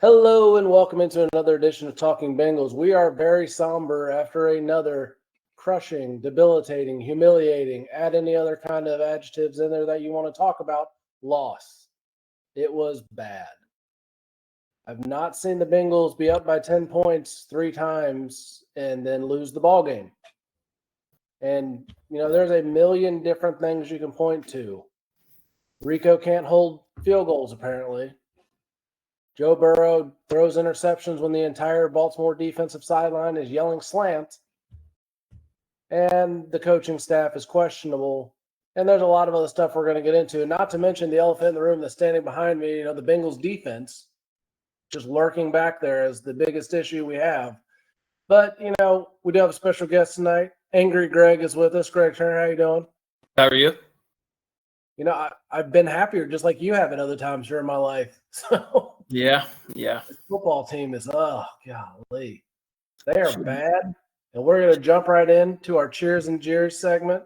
Hello and welcome into another edition of Talking Bengals. We are very somber after another crushing, debilitating, humiliating, add any other kind of adjectives in there that you want to talk about, loss. It was bad. I've not seen the Bengals be up by 10 points 3 times and then lose the ball game. And, there's a million different things you can point to. Rico can't hold field goals, apparently. Joe Burrow throws interceptions when the entire Baltimore defensive sideline is yelling slant. And the coaching staff is questionable. And there's a lot of other stuff we're going to get into, not to mention the elephant in the room that's standing behind me, the Bengals defense just lurking back there is the biggest issue we have. But, we do have a special guest tonight. Angry Greg is with us. Greg Turner, how you doing? How are you? I've been happier just like you have at other times during my life. So yeah. This football team is, golly. They are bad. And we're going to jump right into our cheers and jeers segment.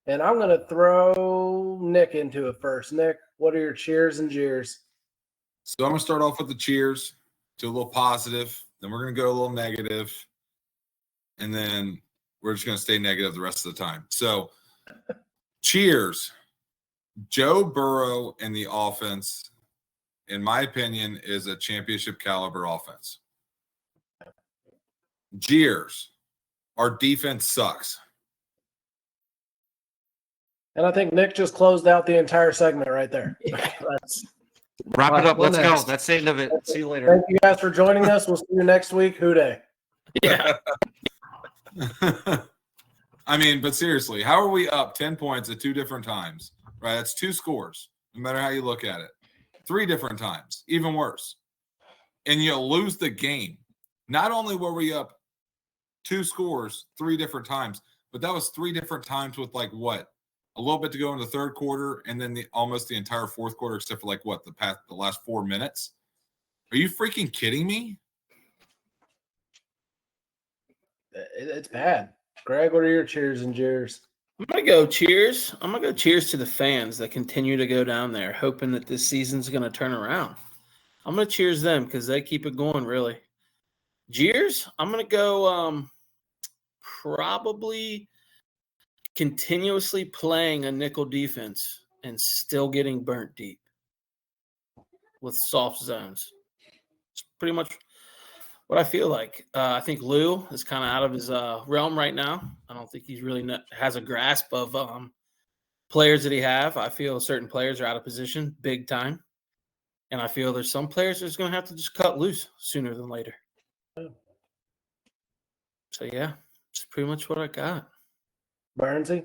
And I'm going to throw Nick into it first. Nick, what are your cheers and jeers? So I'm going to start off with the cheers, do a little positive. Then we're going to go a little negative. And then we're just going to stay negative the rest of the time. So cheers. Joe Burrow and the offense, in my opinion, is a championship caliber offense. Jeers. Our defense sucks. And I think Nick just closed out the entire segment right there. Wrap it up. Let's go. That's the end of it. See you later. Thank you guys for joining us. We'll see you next week. Who day? Yeah. I mean, but seriously, how are we up 10 points at 2 different times? Right? That's 2 scores, no matter how you look at it. 3 different times, even worse. And you lose the game. Not only were we up 2 scores 3 different times, but that was 3 different times with a little bit to go in the third quarter, and then almost the entire fourth quarter, except for the last 4 minutes. Are you freaking kidding me? It's bad. Greg, what are your cheers and jeers? I'm going to go cheers. I'm going to go cheers to the fans that continue to go down there, hoping that this season's going to turn around. I'm going to cheers them because they keep it going, really. Jeers, I'm going to go probably continuously playing a nickel defense and still getting burnt deep with soft zones. It's pretty much what I feel like. I think Lou is kind of out of his realm right now. I don't think he's really has a grasp of players that he have. I feel certain players are out of position big time. And I feel there's some players that's going to have to just cut loose sooner than later. So, yeah, it's pretty much what I got. Burnsy?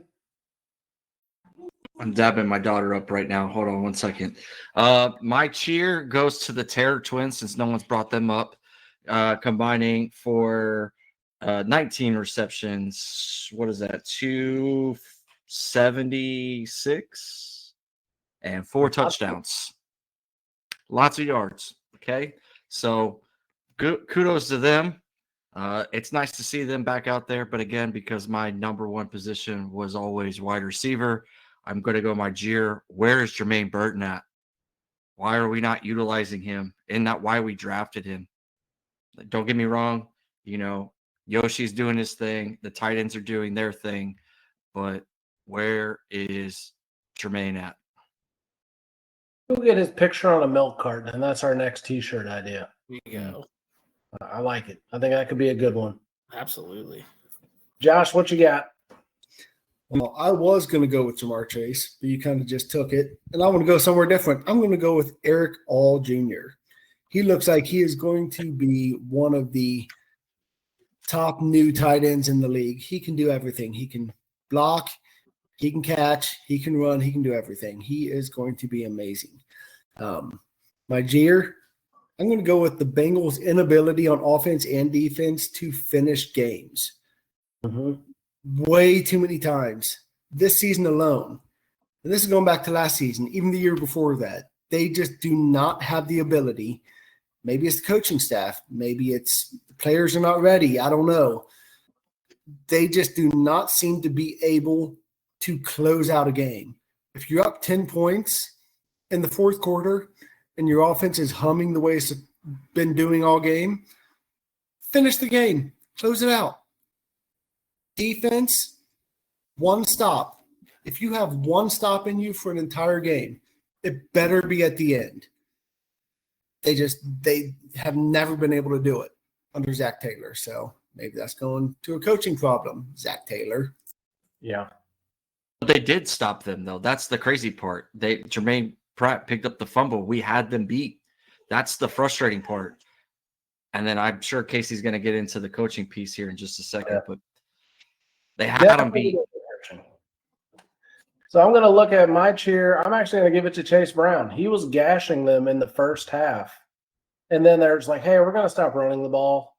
I'm dabbing my daughter up right now. Hold on one second. My cheer goes to the Terror Twins since no one's brought them up. Combining for 19 receptions. What is that? 276 and 4 touchdowns. Lots of yards. Okay. So kudos to them. It's nice to see them back out there. But again, because my number one position was always wide receiver, I'm going to go my jeer. Where is Jermaine Burton at? Why are we not utilizing him? And not why we drafted him. Don't get me wrong, Yoshi's doing his thing. The tight ends are doing their thing. But where is Jermaine at? We'll get his picture on a milk carton, and that's our next T-shirt idea. There you go. I like it. I think that could be a good one. Absolutely. Josh, what you got? Well, I was going to go with Jamar Chase, but you kind of just took it. And I want to go somewhere different. I'm going to go with Eric All Jr. He looks like he is going to be one of the top new tight ends in the league. He can do everything. He can block, he can catch, he can run, he can do everything. He is going to be amazing. My jeer, I'm going to go with the Bengals' inability on offense and defense to finish games. Way too many times this season alone. And this is going back to last season, even the year before that. They just do not have the ability. Maybe it's the coaching staff. Maybe it's the players are not ready. I don't know. They just do not seem to be able to close out a game. If you're up 10 points in the fourth quarter and your offense is humming the way it's been doing all game. Finish the game. Close it out. Defense, one stop. If you have one stop in you for an entire game, it better be at the end. They have never been able to do it under Zach Taylor. So maybe that's going to a coaching problem, Zach Taylor. Yeah. But they did stop them, though. That's the crazy part. Jermaine Pratt picked up the fumble. We had them beat. That's the frustrating part. And then I'm sure Casey's going to get into the coaching piece here in just a second, but they had them beat. So I'm going to look at my cheer. I'm actually going to give it to Chase Brown. He was gashing them in the first half. And then they're just like, hey, we're going to stop running the ball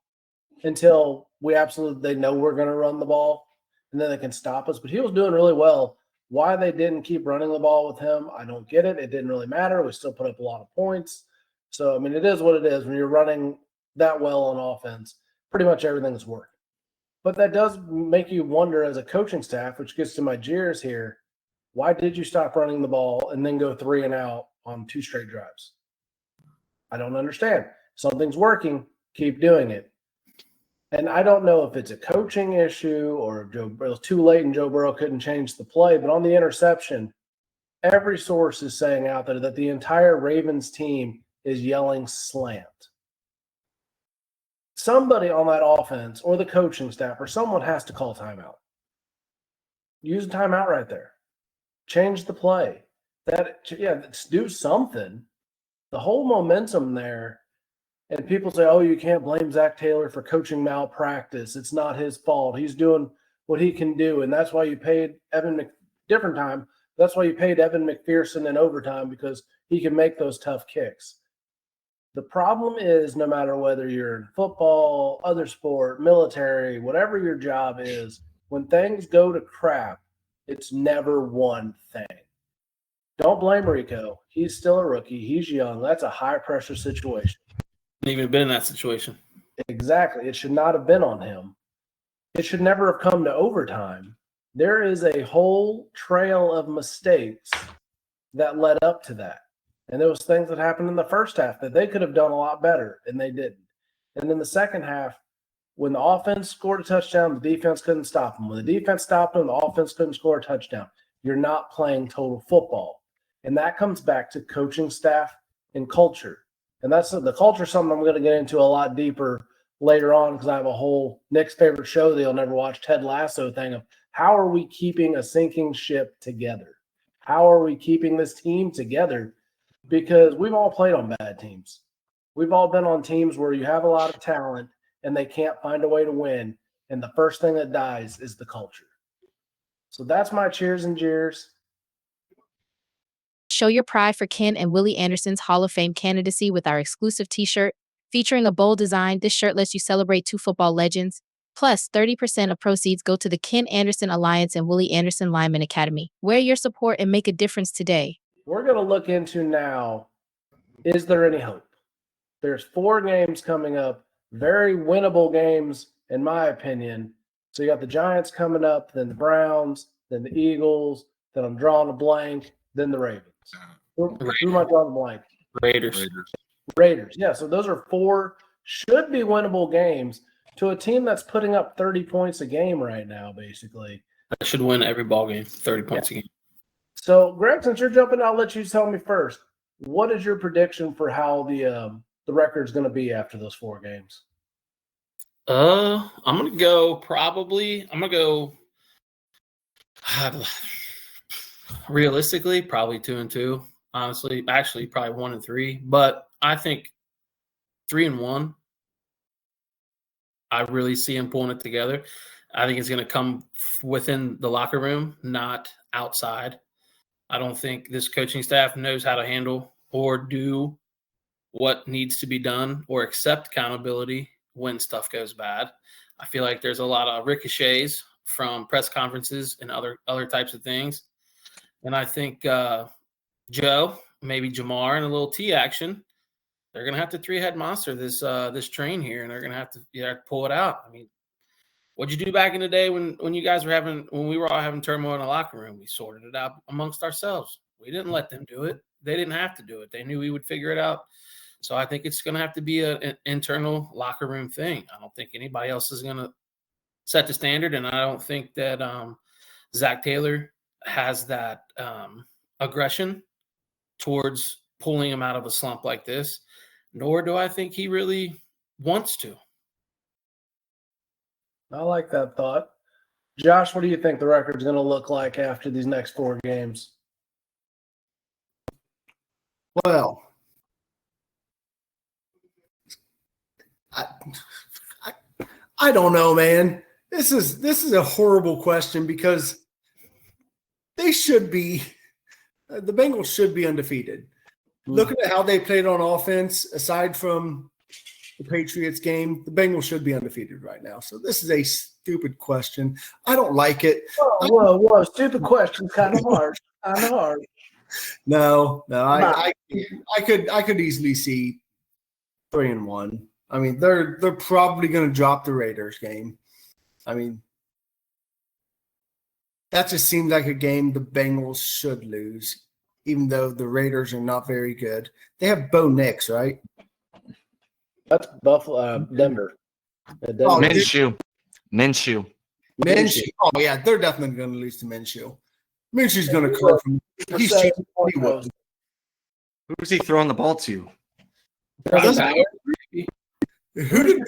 until they know we're going to run the ball. And then they can stop us. But he was doing really well. Why they didn't keep running the ball with him, I don't get it. It didn't really matter. We still put up a lot of points. So, I mean, it is what it is. When you're running that well on offense, pretty much everything's working. But that does make you wonder as a coaching staff, which gets to my jeers here, why did you stop running the ball and then go 3 and out on 2 straight drives? I don't understand. Something's working. Keep doing it. And I don't know if it's a coaching issue or it was too late and Joe Burrow couldn't change the play. But on the interception, every source is saying out there that the entire Ravens team is yelling slant. Somebody on that offense or the coaching staff or someone has to call timeout. Use a timeout right there. Change the play. Do something. The whole momentum there, and people say, oh, you can't blame Zach Taylor for coaching malpractice. It's not his fault. He's doing what he can do, and that's why you paid That's why you paid Evan McPherson in overtime, because he can make those tough kicks. The problem is, no matter whether you're in football, other sport, military, whatever your job is, when things go to crap, it's never one thing. Don't blame Rico. He's still a rookie. He's young. That's a high-pressure situation. Hasn't even been in that situation. Exactly. It should not have been on him. It should never have come to overtime. There is a whole trail of mistakes that led up to that. And there was things that happened in the first half that they could have done a lot better, and they didn't. And then the second half, when the offense scored a touchdown, the defense couldn't stop them. When the defense stopped them, the offense couldn't score a touchdown. You're not playing total football. And that comes back to coaching staff and culture. And that's the culture, something I'm going to get into a lot deeper later on, because I have a whole Nick's favorite show that you'll never watch, Ted Lasso thing of how are we keeping a sinking ship together? How are we keeping this team together? Because we've all played on bad teams. We've all been on teams where you have a lot of talent and they can't find a way to win. And the first thing that dies is the culture. So that's my cheers and jeers. Show your pride for Ken and Willie Anderson's Hall of Fame candidacy with our exclusive t-shirt. Featuring a bold design, this shirt lets you celebrate 2 football legends. Plus, 30% of proceeds go to the Ken Anderson Alliance and Willie Anderson Lineman Academy. Wear your support and make a difference today. We're going to look into now, is there any hope? There's 4 games coming up, very winnable games, in my opinion. So you got the Giants coming up, then the Browns, then the Eagles, then I'm drawing a blank, then the Ravens. Who am I drawing a blank? Raiders. Yeah, so those are 4 should be winnable games to a team that's putting up 30 points a game right now, basically. I should win every ball game, 30 points a game. So, Greg, since you're jumping, I'll let you tell me first. What is your prediction for how the record's going to be after those 4 games? I'm going to go realistically, probably 2-2. Honestly, actually, probably 1-3. But I think 3-1. I really see him pulling it together. I think it's going to come within the locker room, not outside. I don't think this coaching staff knows how to handle or do what needs to be done or accept accountability when stuff goes bad. I feel like there's a lot of ricochets from press conferences and other types of things. And I think Joe, maybe Jamar, and a little T action, they're going to have to 3-head monster this train here, and they're going to have to pull it out. I mean, what'd you do back in the day when we were all having turmoil in the locker room? We sorted it out amongst ourselves. We didn't let them do it. They didn't have to do it. They knew we would figure it out. So I think it's going to have to be an internal locker room thing. I don't think anybody else is going to set the standard, and I don't think that Zach Taylor has that aggression towards pulling him out of a slump like this, nor do I think he really wants to. I like that thought. Josh, what do you think the record's going to look like after these next 4 games? Well, I don't know, man. This is a horrible question because they should be the Bengals should be undefeated. Looking at how they played on offense, aside from the Patriots game, the Bengals should be undefeated right now. So this is a stupid question. I don't like it. Whoa. Stupid question. Kind of hard. No. I could easily see 3-1. I mean, they're probably going to drop the Raiders game. I mean, that just seems like a game the Bengals should lose, even though the Raiders are not very good. They have Bo Nix, right? That's Buffalo, Denver. Oh, Minshew. Oh, yeah, they're definitely going to lose to Minshew. Minshew's going to curve from – he's cheap. He will. Who's he throwing the ball to? Who did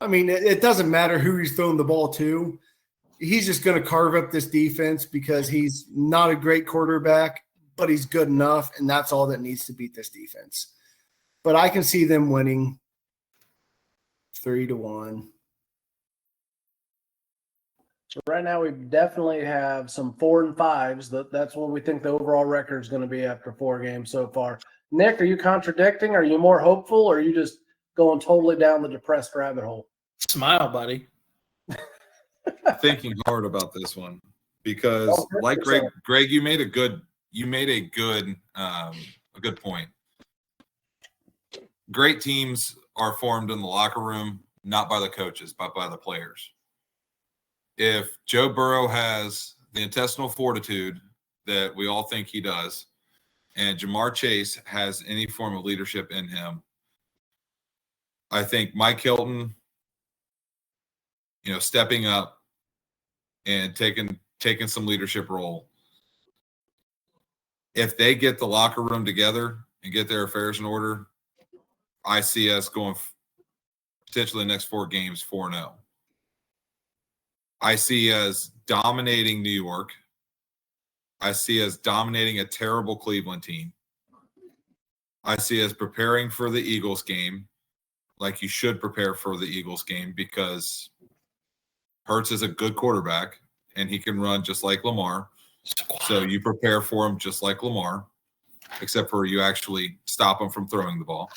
I mean, it doesn't matter who he's throwing the ball to. He's just going to carve up this defense because he's not a great quarterback, but he's good enough, and that's all that needs to beat this defense. But I can see them winning 3-1. So right now we definitely have some 4 and 5s. That's what we think the overall record is going to be after 4 games so far. Nick, are you contradicting? Are you more hopeful, or are you just going totally down the depressed rabbit hole? Smile, buddy. Thinking hard about this one because, like Greg, you made a good point. Great teams are formed in the locker room, not by the coaches, but by the players. If Joe Burrow has the intestinal fortitude that we all think he does, and Jamar Chase has any form of leadership in him, I think Mike Hilton, stepping up and taking some leadership role. If they get the locker room together and get their affairs in order, I see us going potentially the next 4 games 4-0. I see us dominating New York. I see us dominating a terrible Cleveland team. I see us preparing for the Eagles game like you should prepare for the Eagles game because Hurts is a good quarterback and he can run just like Lamar. So you prepare for him just like Lamar, except for you actually stop him from throwing the ball.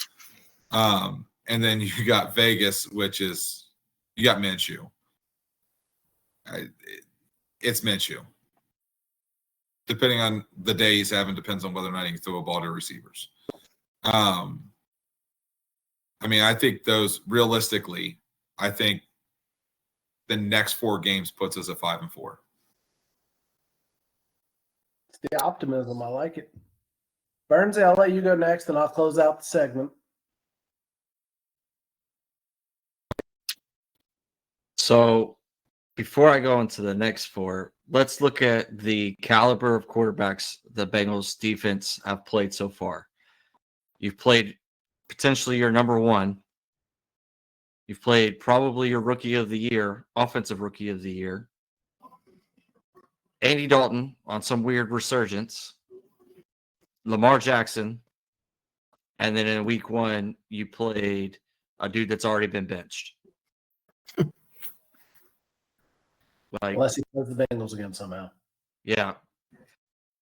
And then you got Vegas, which is you got Minshew. It's Minshew. Depending on the day he's having, depends on whether or not he can throw a ball to receivers. I mean, I think realistically, I think the next 4 games puts us at 5-4. It's the optimism. I like it. Burnsy, I'll let you go next, and I'll close out the segment. So before I go into the next 4, let's look at the caliber of quarterbacks the Bengals defense have played so far. You've played potentially your number 1. You've played probably your rookie of the year, offensive rookie of the year. Andy Dalton on some weird resurgence. Lamar Jackson. And then in week 1, you played a dude that's already been benched. Unless he plays the Bengals again somehow. Yeah.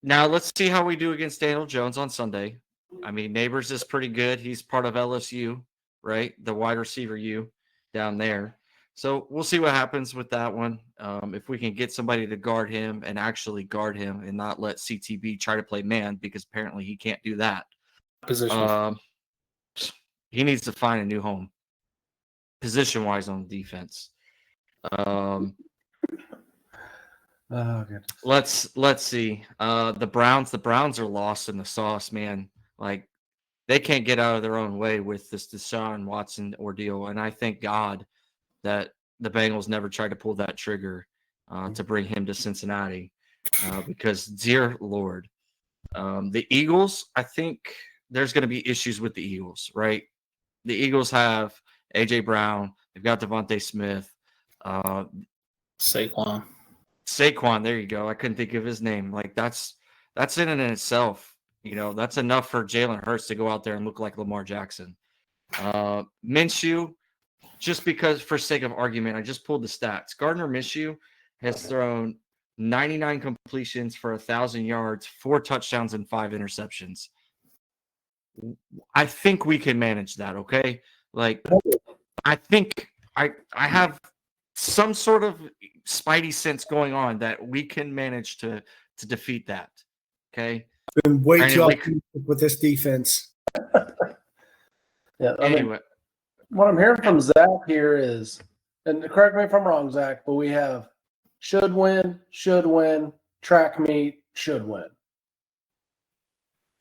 Now let's see how we do against Daniel Jones on Sunday. I mean, Neighbors is pretty good. He's part of LSU, right? The wide receiver U down there. So we'll see what happens with that one. If we can get somebody to guard him and actually guard him and not let CTB try to play man, because apparently he can't do that. Position. He needs to find a new home position-wise on defense. Oh, goodness. Let's see. The Browns are lost in the sauce, man. Like they can't get out of their own way with this Deshaun Watson ordeal, and I thank God that the Bengals never tried to pull that trigger to bring him to Cincinnati, because dear Lord, the Eagles. I think there's going to be issues with the Eagles, right? The Eagles have AJ Brown. They've got Devontae Smith. Saquon. There you go. I couldn't think of his name. Like that's in and in itself. That's enough for Jalen Hurts to go out there and look like Lamar Jackson. Minshew, just because for sake of argument, I just pulled the stats. Gardner Minshew has thrown 99 completions for 1,000 yards, 4 touchdowns, and 5 interceptions. I think we can manage that. Okay, like I think I have some sort of spidey sense going on that we can manage to defeat that. Okay. Been way Granted, too we optimistic with this defense. Yeah. Anyway, What I'm hearing from Zach here is, and correct me if I'm wrong, Zach, but we have should win, track meet, should win.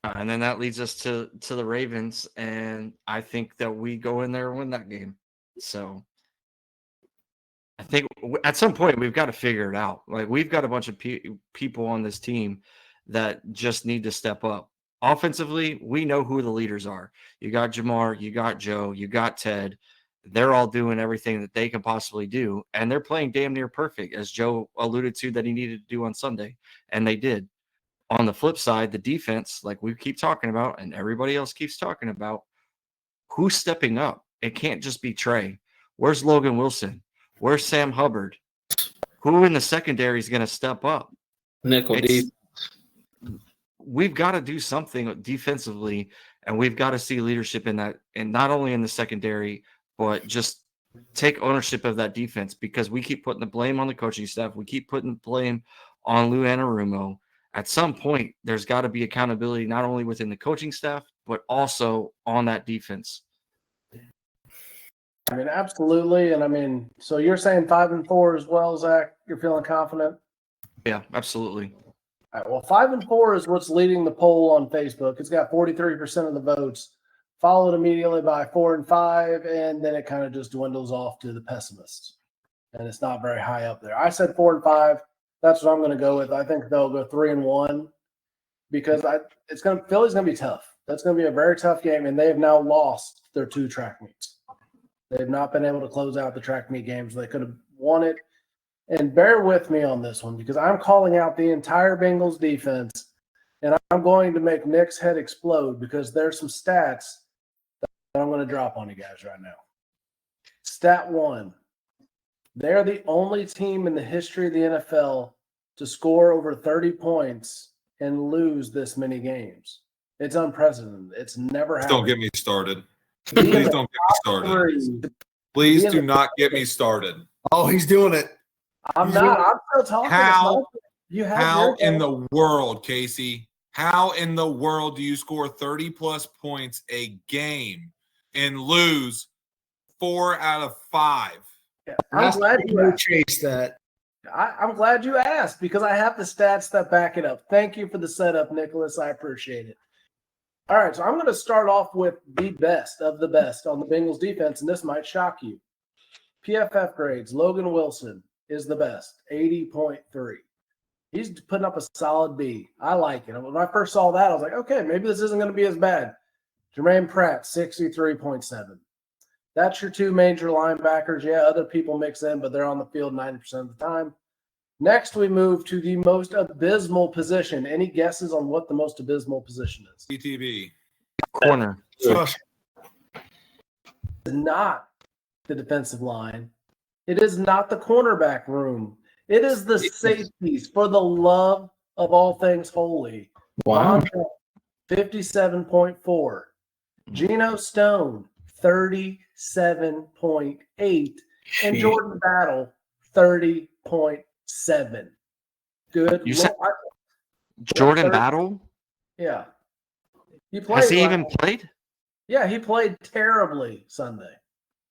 and then that leads us to the Ravens, and I think that we go in there and win that game. So I think at some point we've got to figure it out. Like we've got a bunch of people on this team that just need to step up. Offensively, we know who the leaders are. You got Jamar, you got Joe, you got Ted. They're all doing everything that they can possibly do, and they're playing damn near perfect, as Joe alluded to that he needed to do on Sunday, and they did. On the flip side, the defense, like we keep talking about, and everybody else keeps talking about, who's stepping up? It can't just be Trey. Where's Logan Wilson? Where's Sam Hubbard? Who in the secondary is going to step up? Nickel deep. We've got to do something defensively, and we've got to see leadership in that, and not only in the secondary, but just take ownership of that defense, because we keep putting the blame on the coaching staff. We keep putting the blame on Lou Anarumo. At some point, there's got to be accountability, not only within the coaching staff, but also on that defense. I mean, absolutely. And I mean, so you're saying 5-4 as well, Zach? You're feeling confident? Yeah, absolutely. All right, well, 5-4 is what's leading the poll on Facebook. It's got 43% of the votes, followed immediately by 4-5, and then it kind of just dwindles off to the pessimists. And it's not very high up there. I said 4-5. That's what I'm going to go with. I think they'll go 3-1 because Philly's going to be tough. That's going to be a very tough game, and they have now lost their 2 track meets. They've not been able to close out the track meet games. They could have won it. And bear with me on this one because I'm calling out the entire Bengals defense, and I'm going to make Nick's head explode because there's some stats that I'm going to drop on you guys right now. Stat 1. They're the only team in the history of the NFL to score over 30 points and lose this many games. It's unprecedented. It's never happened. Don't get me started. Please don't get me started. Please do not get me started. Oh, he's doing it. I'm not. I'm still talking. How in the world, Casey? How in the world do you score 30-plus points a game and lose 4 out of 5? Yeah, I'm glad you chase that. I'm glad you asked because I have the stats that back it up. Thank you for the setup, Nicholas. I appreciate it. All right, so I'm going to start off with the best of the best on the Bengals defense, and this might shock you. PFF grades, Logan Wilson is the best, 80.3. He's putting up a solid B. I like it. When I first saw that, I was like, okay, maybe this isn't going to be as bad. Jermaine Pratt, 63.7. That's your 2 major linebackers. Yeah, other people mix in, but they're on the field 90% of the time. Next, we move to the most abysmal position. Any guesses on what the most abysmal position is? CTV. Corner. It's not the defensive line. It is not the cornerback room. It is the safeties, for the love of all things holy. Wow. 57.4. Geno Stone, 37.8. And Jordan Battle, 30.7. Good. You said Jordan Battle? Yeah. He played. Has he even played? Yeah, he played terribly Sunday.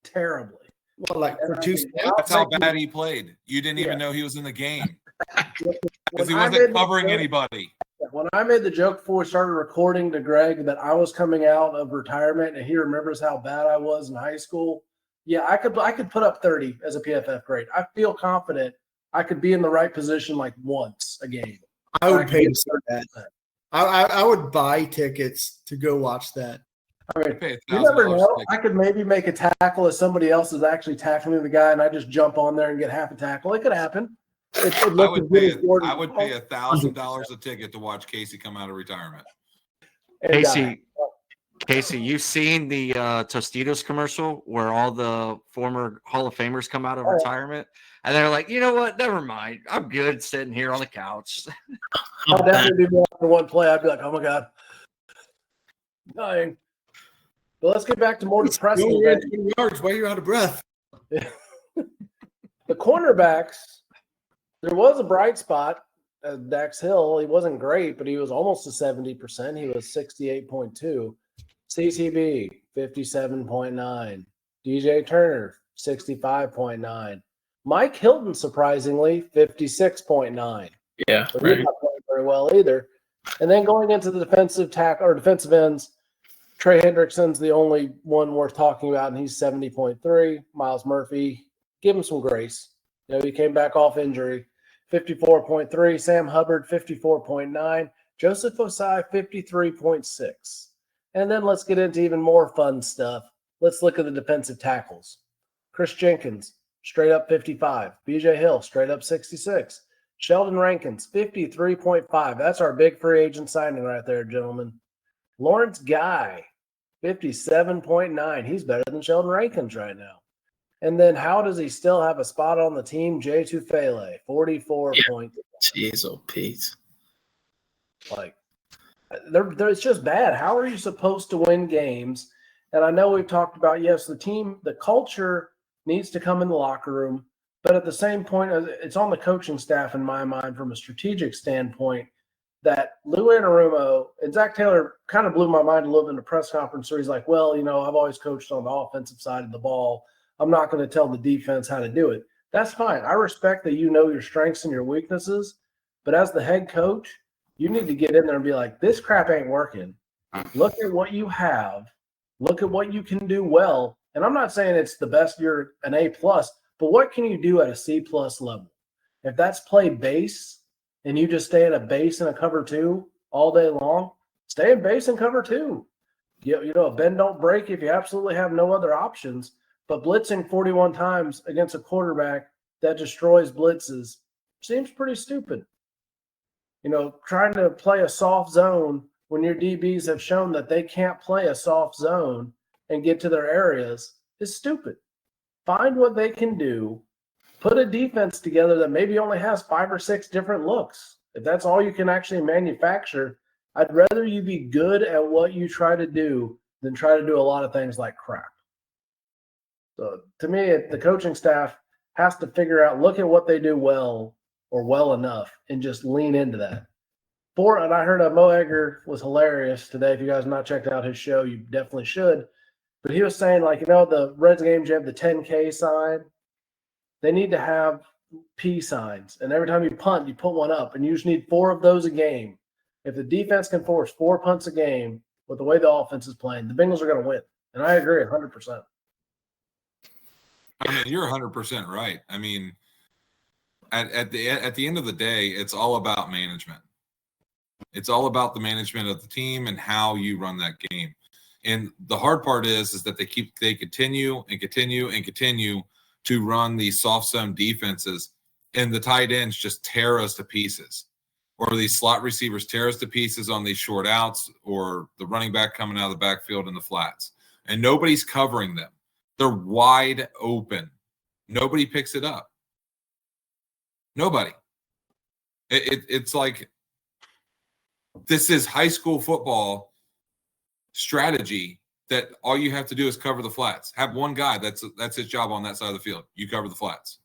Terribly. Well, like for 2 That's how bad he played. You didn't even know he was in the game. Because he When I wasn't made covering the joke- anybody. When I made the joke before we started recording to Greg that I was coming out of retirement and he remembers how bad I was in high school, yeah, I could put up 30 as a PFF grade. I feel confident I could be in the right position like once a game. I would could pay get to see that. I would buy tickets to go watch that. I mean, Pay you never $1,000 know. ticket. I could maybe make a tackle as somebody else is actually tackling the guy, and I just jump on there and get half a tackle. It could happen. It I looked as would good pay as Jordan. $1,000 a ticket to watch Casey come out of retirement. And, Casey, you've seen the Tostitos commercial where all the former Hall of Famers come out of Oh, yeah. retirement, and they're like, you know what? Never mind. I'm good sitting here on the couch. I'll definitely be more after one play. I'd be like, oh my God. Dying. But let's get back to more depressing You only ran events. 20 yards. Why are you out of breath? The cornerbacks, there was a bright spot. Dax Hill, he wasn't great, but he was almost to 70%. He was 68.2. CCB, 57.9. DJ Turner, 65.9. Mike Hilton, surprisingly, 56.9. Yeah, So he's right. not playing very well either. And then going into the defensive ends, Trey Hendrickson's the only one worth talking about, and he's 70.3. Miles Murphy, give him some grace. You know, he came back off injury, 54.3. Sam Hubbard, 54.9. Joseph Osai, 53.6. And then let's get into even more fun stuff. Let's look at the defensive tackles. Chris Jenkins, straight up 55. BJ Hill, straight up 66. Sheldon Rankins, 53.5. That's our big free agent signing right there, gentlemen. Lawrence Guy, 57.9. He's better than Sheldon Rankins right now. And then how does he still have a spot on the team? Jay Tufele, 44 points. Jeez, oh Pete. Like, it's just bad. How are you supposed to win games? And I know we've talked about, yes, the culture needs to come in the locker room. But at the same point, it's on the coaching staff, in my mind, from a strategic standpoint, that Lou Anarumo and Zach Taylor kind of blew my mind a little bit in the press conference where he's like, well, you know, I've always coached on the offensive side of the ball. I'm not going to tell the defense how to do it. That's fine. I respect that you know your strengths and your weaknesses. But as the head coach, you need to get in there and be like, this crap ain't working. Look at what you have. Look at what you can do well. And I'm not saying it's the best, you're an A+, but what can you do at a C+ level? If that's play base and you just stay at a base and a cover two all day long, stay in base and cover two. You know, bend don't break if you absolutely have no other options. But blitzing 41 times against a quarterback that destroys blitzes seems pretty stupid. You know, trying to play a soft zone when your DBs have shown that they can't play a soft zone and get to their areas is stupid. Find what they can do. Put a defense together that maybe only has 5 or 6 different looks. If that's all you can actually manufacture, I'd rather you be good at what you try to do than try to do a lot of things like crap. So to me, the coaching staff has to figure out, look at what they do well or well enough and just lean into that. And I heard Mo Egger was hilarious today. If you guys have not checked out his show, you definitely should. But he was saying, like, you know, the Reds games, you have the 10K sign. They need to have P signs. And every time you punt, you put one up. And you just need 4 of those a game. If the defense can force 4 punts a game with the way the offense is playing, the Bengals are going to win. And I agree 100%. I mean, you're 100% right. I mean, at the end of the day, it's all about management. It's all about the management of the team and how you run that game. And the hard part is that they continue to run these soft zone defenses, and the tight ends just tear us to pieces, or these slot receivers tear us to pieces on these short outs, or the running back coming out of the backfield in the flats, and nobody's covering them. They're wide open. Nobody picks it up. Nobody. It's like this is high school football strategy that all you have to do is cover the flats. Have one guy that's his job on that side of the field. You cover the flats.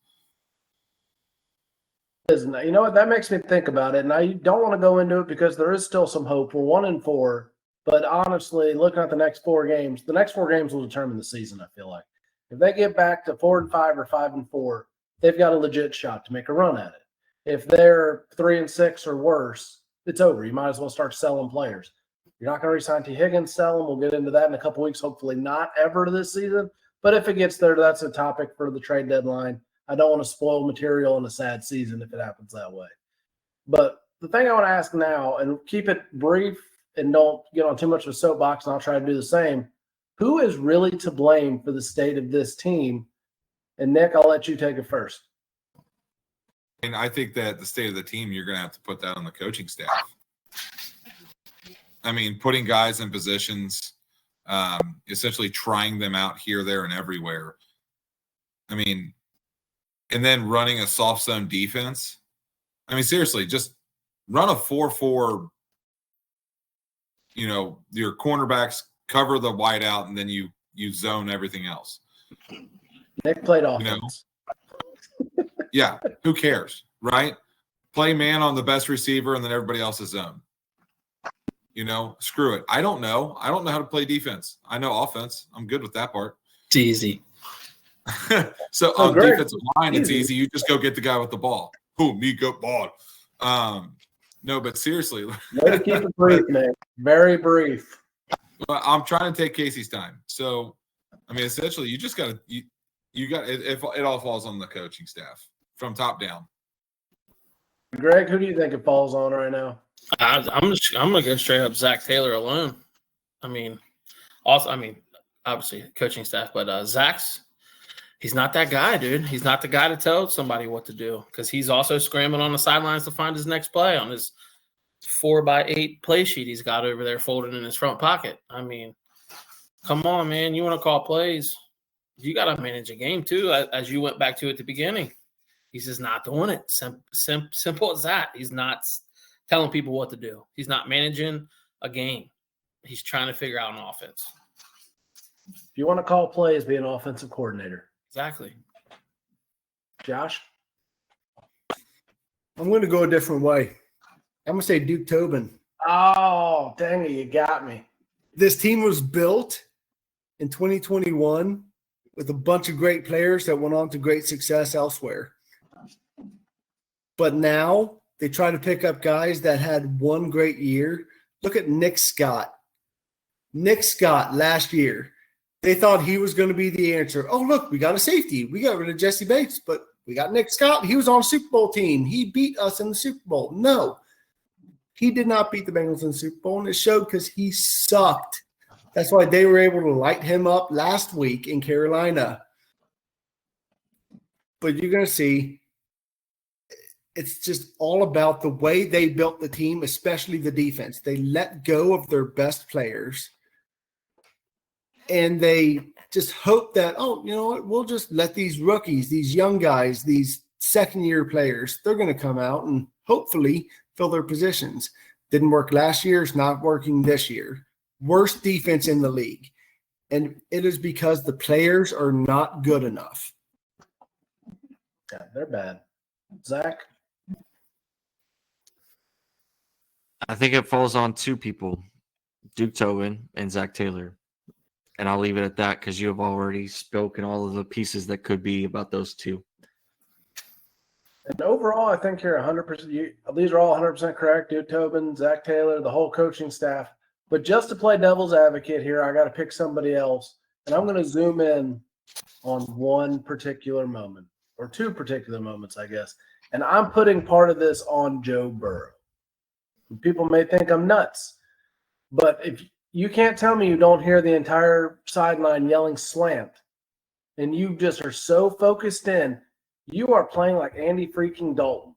You know what? That makes me think about it. And I don't want to go into it because there is still some hope. We're 1-4. But honestly, looking at the next 4 games, the next 4 games will determine the season, I feel like. If they get back to 4-5 or 5-4, they've got a legit shot to make a run at it. if they're 3-6 or worse, it's over. You might as well start selling players. You're not going to re-sign T. Higgins, sell them. We'll get into that in a couple weeks. Hopefully not ever this season. But if it gets there, that's a topic for the trade deadline. I don't want to spoil material in a sad season if it happens that way. But the thing I want to ask now, and keep it brief and don't get on too much of a soapbox, and I'll try to do the same. Who is really to blame for the state of this team? And Nick, I'll let you take it first. And I think that the state of the team, you're going to have to put that on the coaching staff. I mean, putting guys in positions, essentially trying them out here, there, and everywhere. I mean, and then running a soft zone defense. I mean, seriously, just run a 4-4. You know, your cornerbacks cover the wide out, and then you zone everything else. Nick played offense. Yeah, who cares, right? Play man on the best receiver, and then everybody else is zone. You know, screw it. I don't know. I don't know how to play defense. I know offense. I'm good with that part. It's easy. So on defensive line, it's easy. You just go get the guy with the ball. Who? Me go ball. No, but seriously. Way to keep it brief, man. Very brief. I'm trying to take Casey's time. So, I mean, essentially, you just got to you got it all falls on the coaching staff from top down. Greg, who do you think it falls on right now? I'm gonna go straight up Zach Taylor alone. I mean, obviously coaching staff, but he's not that guy, dude. He's not the guy to tell somebody what to do because he's also scrambling on the sidelines to find his next play on his 4x8 play sheet he's got over there folded in his front pocket. I mean, come on, man. You want to call plays? You got to manage a game too, as you went back to at the beginning. He's just not doing it. Simple as that. He's not telling people what to do. He's not managing a game. He's trying to figure out an offense. If you want to call plays, be an offensive coordinator. Exactly. Josh? I'm going to go a different way. I'm going to say Duke Tobin. Oh, dang it. You got me. This team was built in 2021 with a bunch of great players that went on to great success elsewhere. But now they try to pick up guys that had one great year. Look at Nick Scott. Nick Scott last year. They thought he was going to be the answer. Oh, look, we got a safety. We got rid of Jesse Bates, but we got Nick Scott. He was on a Super Bowl team. He beat us in the Super Bowl. No, he did not beat the Bengals in the Super Bowl, and it showed because he sucked. That's why they were able to light him up last week in Carolina. But you're going to see it's just all about the way they built the team, especially the defense. They let go of their best players, and they just hope that, oh, you know what, we'll just let these rookies, these young guys, these second-year players, they're going to come out and hopefully fill their positions. Didn't work last year. It's not working this year. Worst defense in the league. And it is because the players are not good enough. Yeah, they're bad. Zach? I think it falls on two people, Duke Tobin and Zach Taylor. And I'll leave it at that because you have already spoken all of the pieces that could be about those two. And overall, I think you're 100%. These are all 100% correct. Duke Tobin, Zach Taylor, the whole coaching staff. But just to play devil's advocate here, I got to pick somebody else. And I'm going to zoom in on one particular moment, or two particular moments, I guess. And I'm putting part of this on Joe Burrow. People may think I'm nuts, but if you can't tell me you don't hear the entire sideline yelling slant, and you just are so focused in, you are playing like Andy freaking Dalton.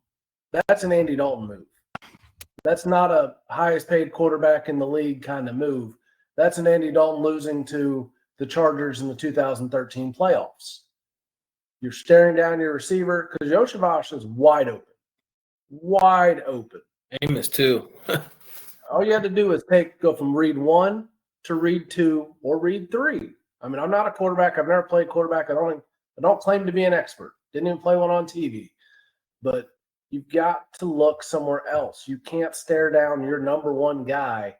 That's an Andy Dalton move. That's not a highest paid quarterback in the league kind of move. That's an Andy Dalton losing to the Chargers in the 2013 playoffs. You're staring down your receiver because Yoshivas is wide open. Wide open. Amos too. All you had to do is go from read 1 to read 2 or read 3. I mean, I'm not a quarterback. I've never played quarterback. I don't claim to be an expert. Didn't even play one on TV. But you've got to look somewhere else. You can't stare down your number one guy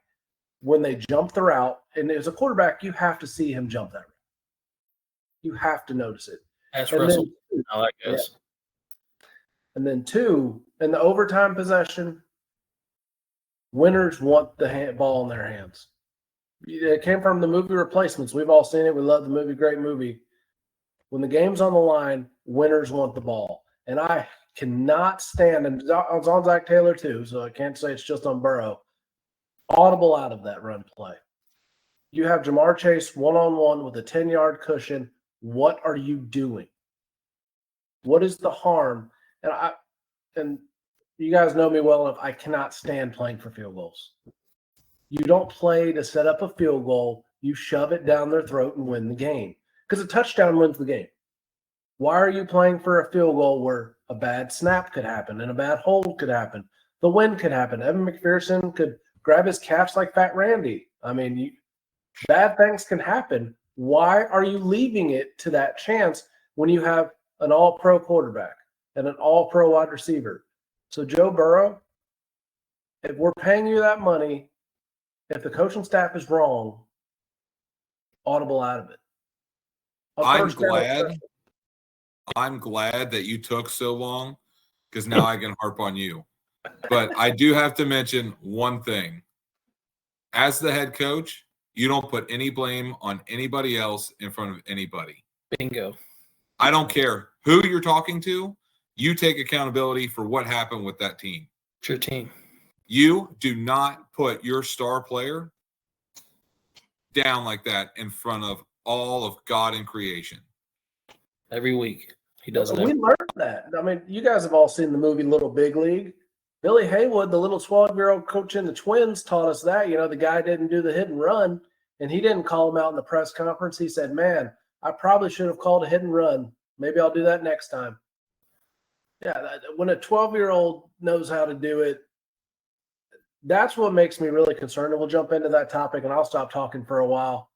when they jump the route. And as a quarterback, you have to see him jump that route. You have to notice it. That's And Russell. then- I like this. And then 2, in the overtime possession, winners want the ball in their hands. It came from the movie Replacements. We've all seen it. We love the movie. Great movie. When the game's on the line, winners want the ball. And I cannot stand, and it's on Zach Taylor too, so I can't say it's just on Burrow, audible out of that run play. You have Jamar Chase one-on-one with a 10-yard cushion. What are you doing? What is the harm? And you guys know me well enough. I cannot stand playing for field goals. You don't play to set up a field goal. You shove it down their throat and win the game. Because a touchdown wins the game. Why are you playing for a field goal where a bad snap could happen and a bad hold could happen? The wind could happen. Evan McPherson could grab his calves like Fat Randy. I mean, bad things can happen. Why are you leaving it to that chance when you have an all-pro quarterback and an all-pro wide receiver? So Joe Burrow, if we're paying you that money, if the coaching staff is wrong, audible out of it. I'm glad that you took so long because now I can harp on you. But I do have to mention one thing. As the head coach, you don't put any blame on anybody else in front of anybody. Bingo. I don't care who you're talking to. You take accountability for what happened with that team. It's your team. You do not put your star player down like that in front of all of God and creation. Every week. He does it. We learned that. I mean, you guys have all seen the movie Little Big League. Billy Haywood, the little 12-year-old coach in the Twins, taught us that. You know, the guy didn't do the hit and run, and he didn't call him out in the press conference. He said, man, I probably should have called a hit and run. Maybe I'll do that next time. Yeah, when a 12-year-old knows how to do it, that's what makes me really concerned. And we'll jump into that topic, and I'll stop talking for a while.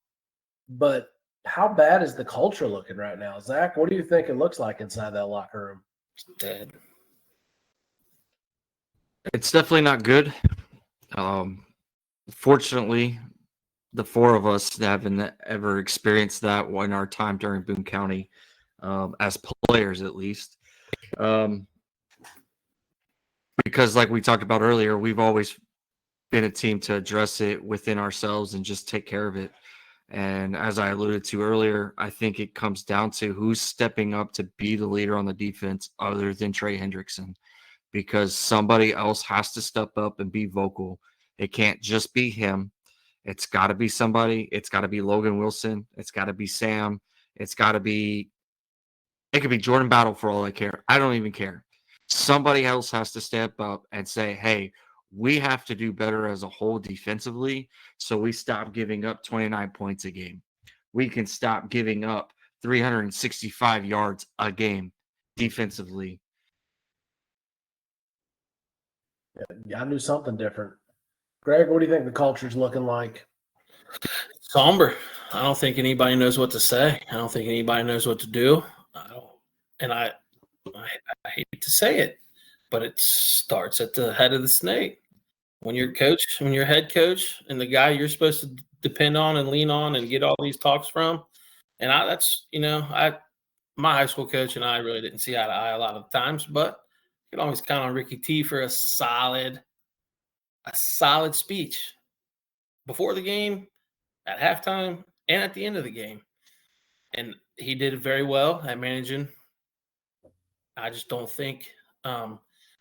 But how bad is the culture looking right now? Zach, what do you think it looks like inside that locker room? It's dead. It's definitely not good. Fortunately, the 4 of us haven't ever experienced that in our time during Boone County, as players at least. Because like we talked about earlier, we've always been a team to address it within ourselves and just take care of it. And as I alluded to earlier, I think it comes down to who's stepping up to be the leader on the defense other than Trey Hendrickson, because somebody else has to step up and be vocal. It can't just be him. It's got to be somebody. It's got to be Logan Wilson. It's got to be Sam. It could be Jordan Battle for all I care. I don't even care. Somebody else has to step up and say, hey, we have to do better as a whole defensively so we stop giving up 29 points a game. We can stop giving up 365 yards a game defensively. Yeah, I knew something different. Greg, what do you think the culture's looking like? Somber. I don't think anybody knows what to say. I don't think anybody knows what to do. I hate to say it, but it starts at the head of the snake. When your head coach and the guy you're supposed to depend on and lean on and get all these talks from, and my high school coach and I really didn't see eye to eye a lot of times, but you can always count on Ricky T for a solid speech before the game, at halftime, and at the end of the game. And he did it very well at managing. I just don't think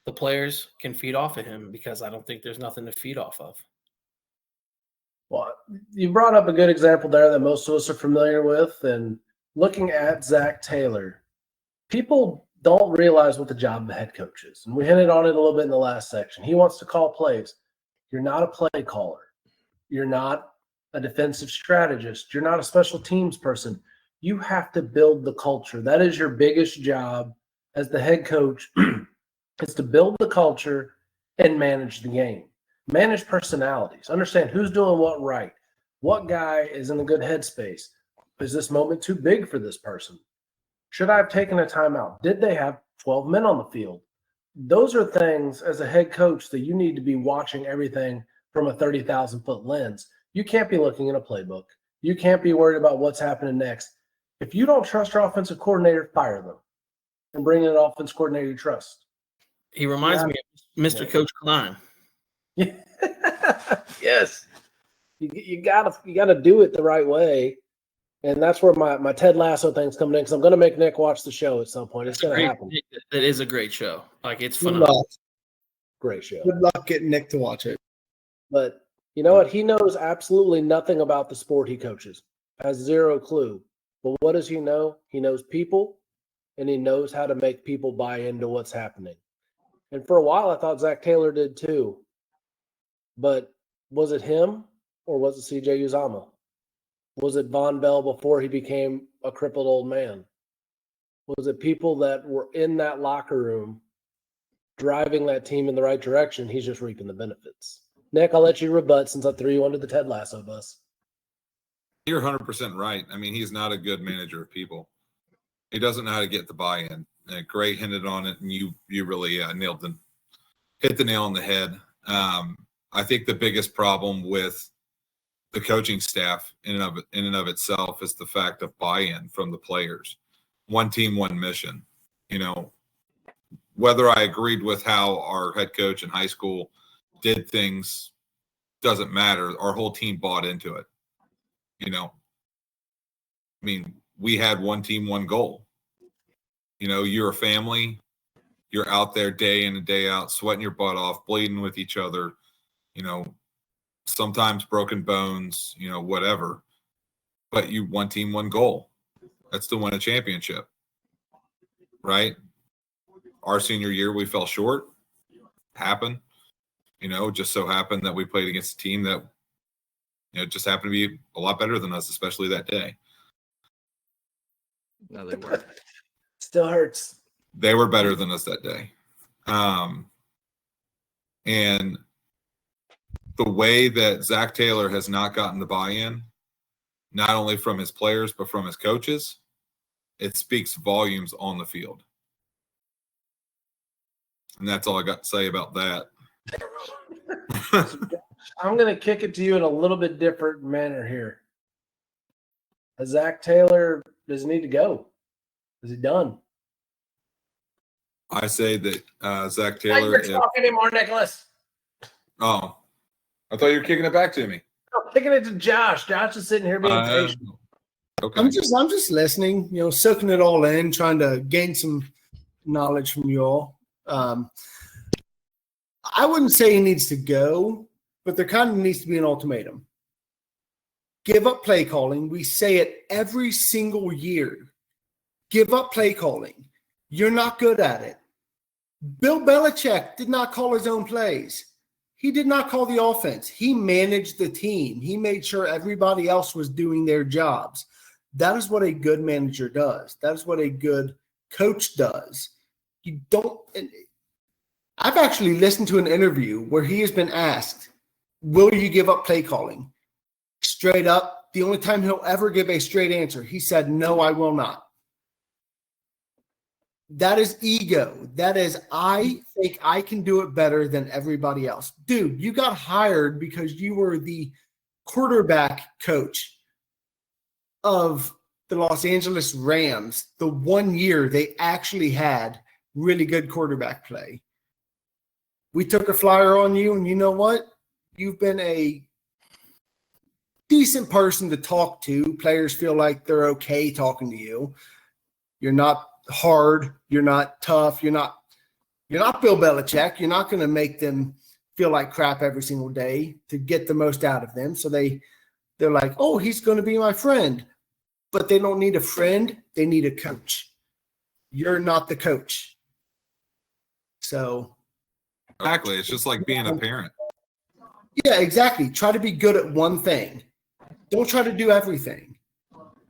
the players can feed off of him because I don't think there's nothing to feed off of. Well, you brought up a good example there that most of us are familiar with. And looking at Zach Taylor, people don't realize what the job of the head coach is. And we hinted on it a little bit in the last section. He wants to call plays. You're not a play caller. You're not a defensive strategist. You're not a special teams person. You have to build the culture. That is your biggest job as the head coach, is to build the culture and manage the game. Manage personalities. Understand who's doing what right. What guy is in a good headspace? Is this moment too big for this person? Should I have taken a timeout? Did they have 12 men on the field? Those are things as a head coach that you need to be watching everything from a 30,000-foot lens. You can't be looking in a playbook. You can't be worried about what's happening next. If you don't trust your offensive coordinator, fire them and bring in an offensive coordinator you trust. He reminds me of Mr. Yeah. Coach Klein. Yes. You gotta do it the right way. And that's where my Ted Lasso thing's coming in, because I'm gonna make Nick watch the show at some point. It's gonna happen. That is a great show. Like, it's Good phenomenal. luck. Great show. Good luck getting Nick to watch it. But you know what? He knows absolutely nothing about the sport he coaches. Has zero clue. But what does he know? He knows people, and he knows how to make people buy into what's happening. And for a while, I thought Zach Taylor did too. But was it him, or was it CJ Uzama? Was it Von Bell before he became a crippled old man? Was it people that were in that locker room driving that team in the right direction? He's just reaping the benefits. Nick, I'll let you rebut since I threw you under the Ted Lasso bus. You're 100% right. I mean, he's not a good manager of people. He doesn't know how to get the buy-in. Gray hinted on it, and you really hit the nail on the head. I think the biggest problem with the coaching staff in and of itself is the fact of buy-in from the players. One team, one mission. You know, whether I agreed with how our head coach in high school did things doesn't matter. Our whole team bought into it. You know, I mean, we had one team, one goal. You know, you're a family. You're out there day in and day out, sweating your butt off, bleeding with each other. You know, sometimes broken bones, you know, whatever. But you one team, one goal. That's to win a championship, right? Our senior year, we fell short. Happened. You know, just so happened that we played against a team that, you know, just happened to be a lot better than us, especially that day. No, they weren't. Still hurts. They were better than us that day. And the way that Zach Taylor has not gotten the buy-in, not only from his players, but from his coaches, it speaks volumes on the field. And that's all I got to say about that. I'm going to kick it to you in a little bit different manner here. Zach Taylor does need to go. Is he done? I say that Zach Not Taylor. your talk anymore, Nicholas. Oh, I thought you were kicking it back to me. I'm kicking it to Josh. Josh is sitting here being patient. Okay. I'm just listening, you know, soaking it all in, trying to gain some knowledge from you all. I wouldn't say he needs to go, but there kind of needs to be an ultimatum. Give up play calling. We say it every single year. Give up play calling. You're not good at it. Bill Belichick did not call his own plays. He did not call the offense. He managed the team. He made sure everybody else was doing their jobs. That is what a good manager does. That is what a good coach does. You don't – I've actually listened to an interview where he has been asked, will you give up play calling? Straight up, the only time he'll ever give a straight answer, he said, no, I will not. That is ego. That is, I think I can do it better than everybody else. Dude, you got hired because you were the quarterback coach of the Los Angeles Rams the 1 year they actually had really good quarterback play. We took a flyer on you, and you know what? You've been a decent person to talk to. Players feel like they're okay talking to you. You're not hard. You're not tough. You're not Bill Belichick. You're not going to make them feel like crap every single day to get the most out of them. So they're like, oh, he's going to be my friend. But they don't need a friend. They need a coach. You're not the coach. So Exactly. It's just like being a parent. yeah, exactly. Try to be good at one thing. Don't try to do everything.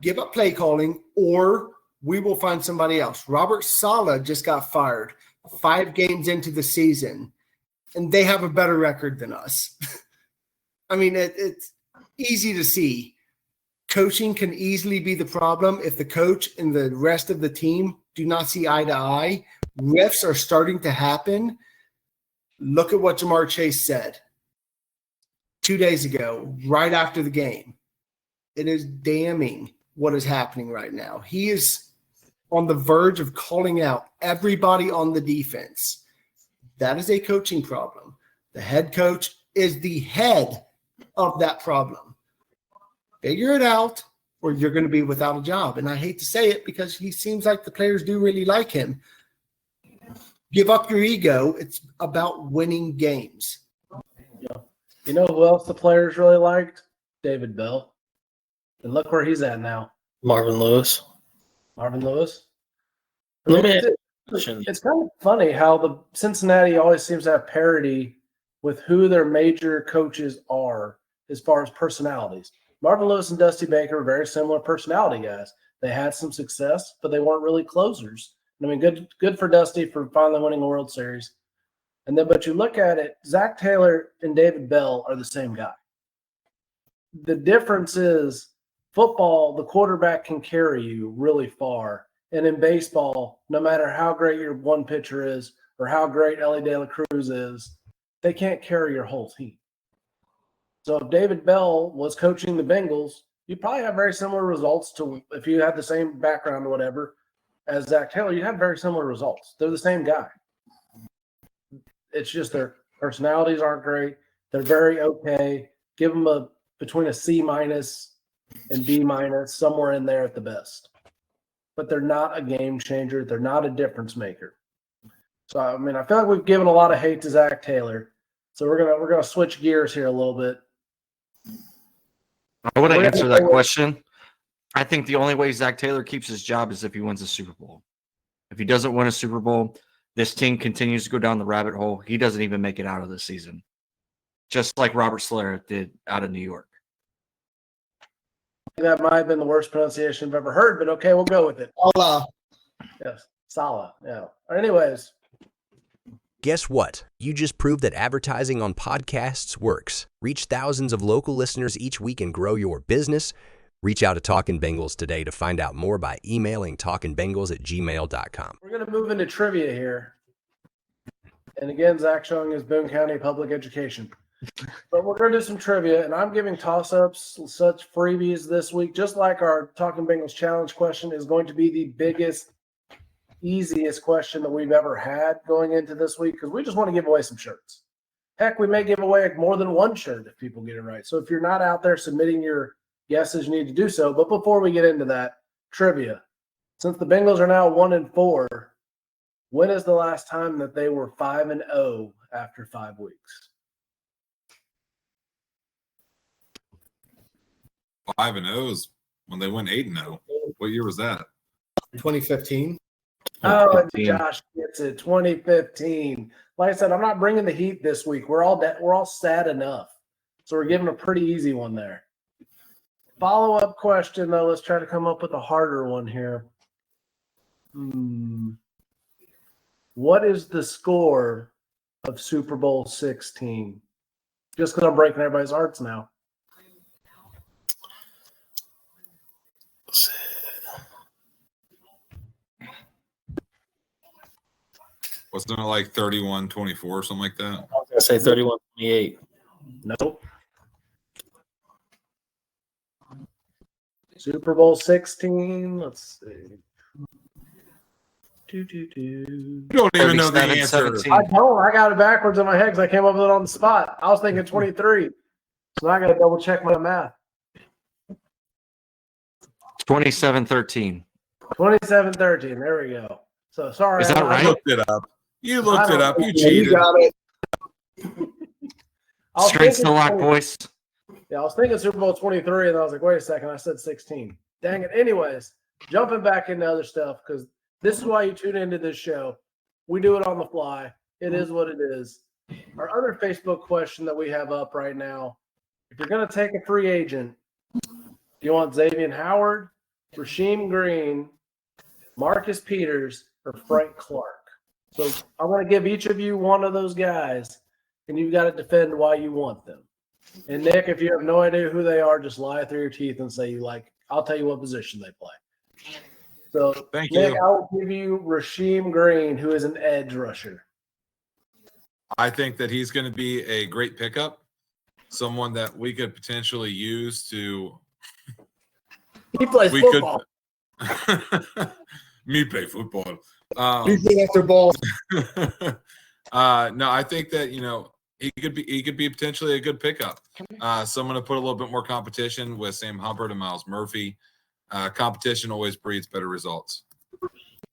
Give up play calling, or we will find somebody else. Robert Saleh just got fired 5 games into the season, and they have a better record than us. I mean, it's easy to see. Coaching can easily be the problem if the coach and the rest of the team do not see eye to eye. Rifts are starting to happen. Look at what Jamar Chase said 2 days ago, right after the game. It is damning what is happening right now. He is on the verge of calling out everybody on the defense. That is a coaching problem. The head coach is the head of that problem. Figure it out, or you're going to be without a job. And I hate to say it because he seems like the players do really like him. Give up your ego. It's about winning games. Yeah. You know who else the players really liked? David Bell. And look where he's at now. Marvin Lewis. Marvin Lewis. Let me It's kind of funny how the Cincinnati always seems to have parity with who their major coaches are as far as personalities. Marvin Lewis and Dusty Baker are very similar personality guys. They had some success, but they weren't really closers. I mean, good for Dusty for finally winning a World Series. And then, but you look at it, Zach Taylor and David Bell are the same guy. The difference is football, the quarterback can carry you really far. And in baseball, no matter how great your one pitcher is or how great Ellie De La Cruz is, they can't carry your whole team. So if David Bell was coaching the Bengals, you'd probably have very similar results to if you had the same background or whatever as Zach Taylor. You'd have very similar results. They're the same guy. It's just their personalities aren't great. They're very okay. Give them between a C- and B-, somewhere in there at the best. But they're not a game changer. They're not a difference maker. So I mean, I feel like we've given a lot of hate to Zach Taylor. So we're gonna switch gears here a little bit. I want to answer that question. I think the only way Zach Taylor keeps his job is if he wins a Super Bowl. If he doesn't win a Super Bowl, this team continues to go down the rabbit hole. He doesn't even make it out of the season, just like Robert Saleh did out of New York. That might have been the worst pronunciation I've ever heard, but okay, we'll go with it. Yes, Salah. Yeah. Anyways. Guess what? You just proved that advertising on podcasts works. Reach thousands of local listeners each week and grow your business. Reach out to Talkin' Bengals today to find out more by emailing talkinbengals@gmail.com. We're going to move into trivia here. And again, Zach showing his Boone County public education. But we're going to do some trivia, and I'm giving toss-ups, such freebies this week, just like our Talking Bengals challenge question is going to be the biggest, easiest question that we've ever had going into this week because we just want to give away some shirts. Heck, we may give away more than one shirt if people get it right. So if you're not out there submitting your guesses, you need to do so. But before we get into that, trivia. Since the Bengals are now 1-4, when is the last time that they were 5-0 after 5 weeks? 5-0 is when they went 8-0. What year was that? 2015. Oh, Josh gets it. 2015. Like I said, I'm not bringing the heat this week. We're all sad enough. So we're giving a pretty easy one there. Follow-up question, though. Let's try to come up with a harder one here. What is the score of Super Bowl 16? Just because I'm breaking everybody's hearts now. Wasn't it like 31-24 or something like that? I was going to say 31-28. Nope. Super Bowl 16. Let's see. You don't even know the answer. I don't. I got it backwards in my head because I came up with it on the spot. I was thinking 23. So now I got to double check my math. 27-13. 27-13. There we go. So sorry. Is that right? You looked it up. You looked it up. You Yeah, cheated. you got it. Straight to the lock, boys. Yeah, I was thinking Super Bowl 23, and I was like, wait a second, I said 16. Dang it. Anyways, jumping back into other stuff, because this is why you tune into this show. We do it on the fly. It is what it is. Our other Facebook question that we have up right now, if you're going to take a free agent, do you want Xavier Howard, Rasheem Green, Marcus Peters, or Frank Clark? So I want to give each of you one of those guys, and you've got to defend why you want them. And Nick, if you have no idea who they are, just lie through your teeth and say you like. I'll tell you what position they play. So Thank Nick, you. I will give you Rasheem Green, who is an edge rusher. I think that he's going to be a great pickup, someone that we could potentially use to. He plays We football. could. Me play football. He's going after balls. No, I think that he could be potentially a good pickup. Someone to put a little bit more competition with Sam Hubbard and Miles Murphy. Competition always breeds better results.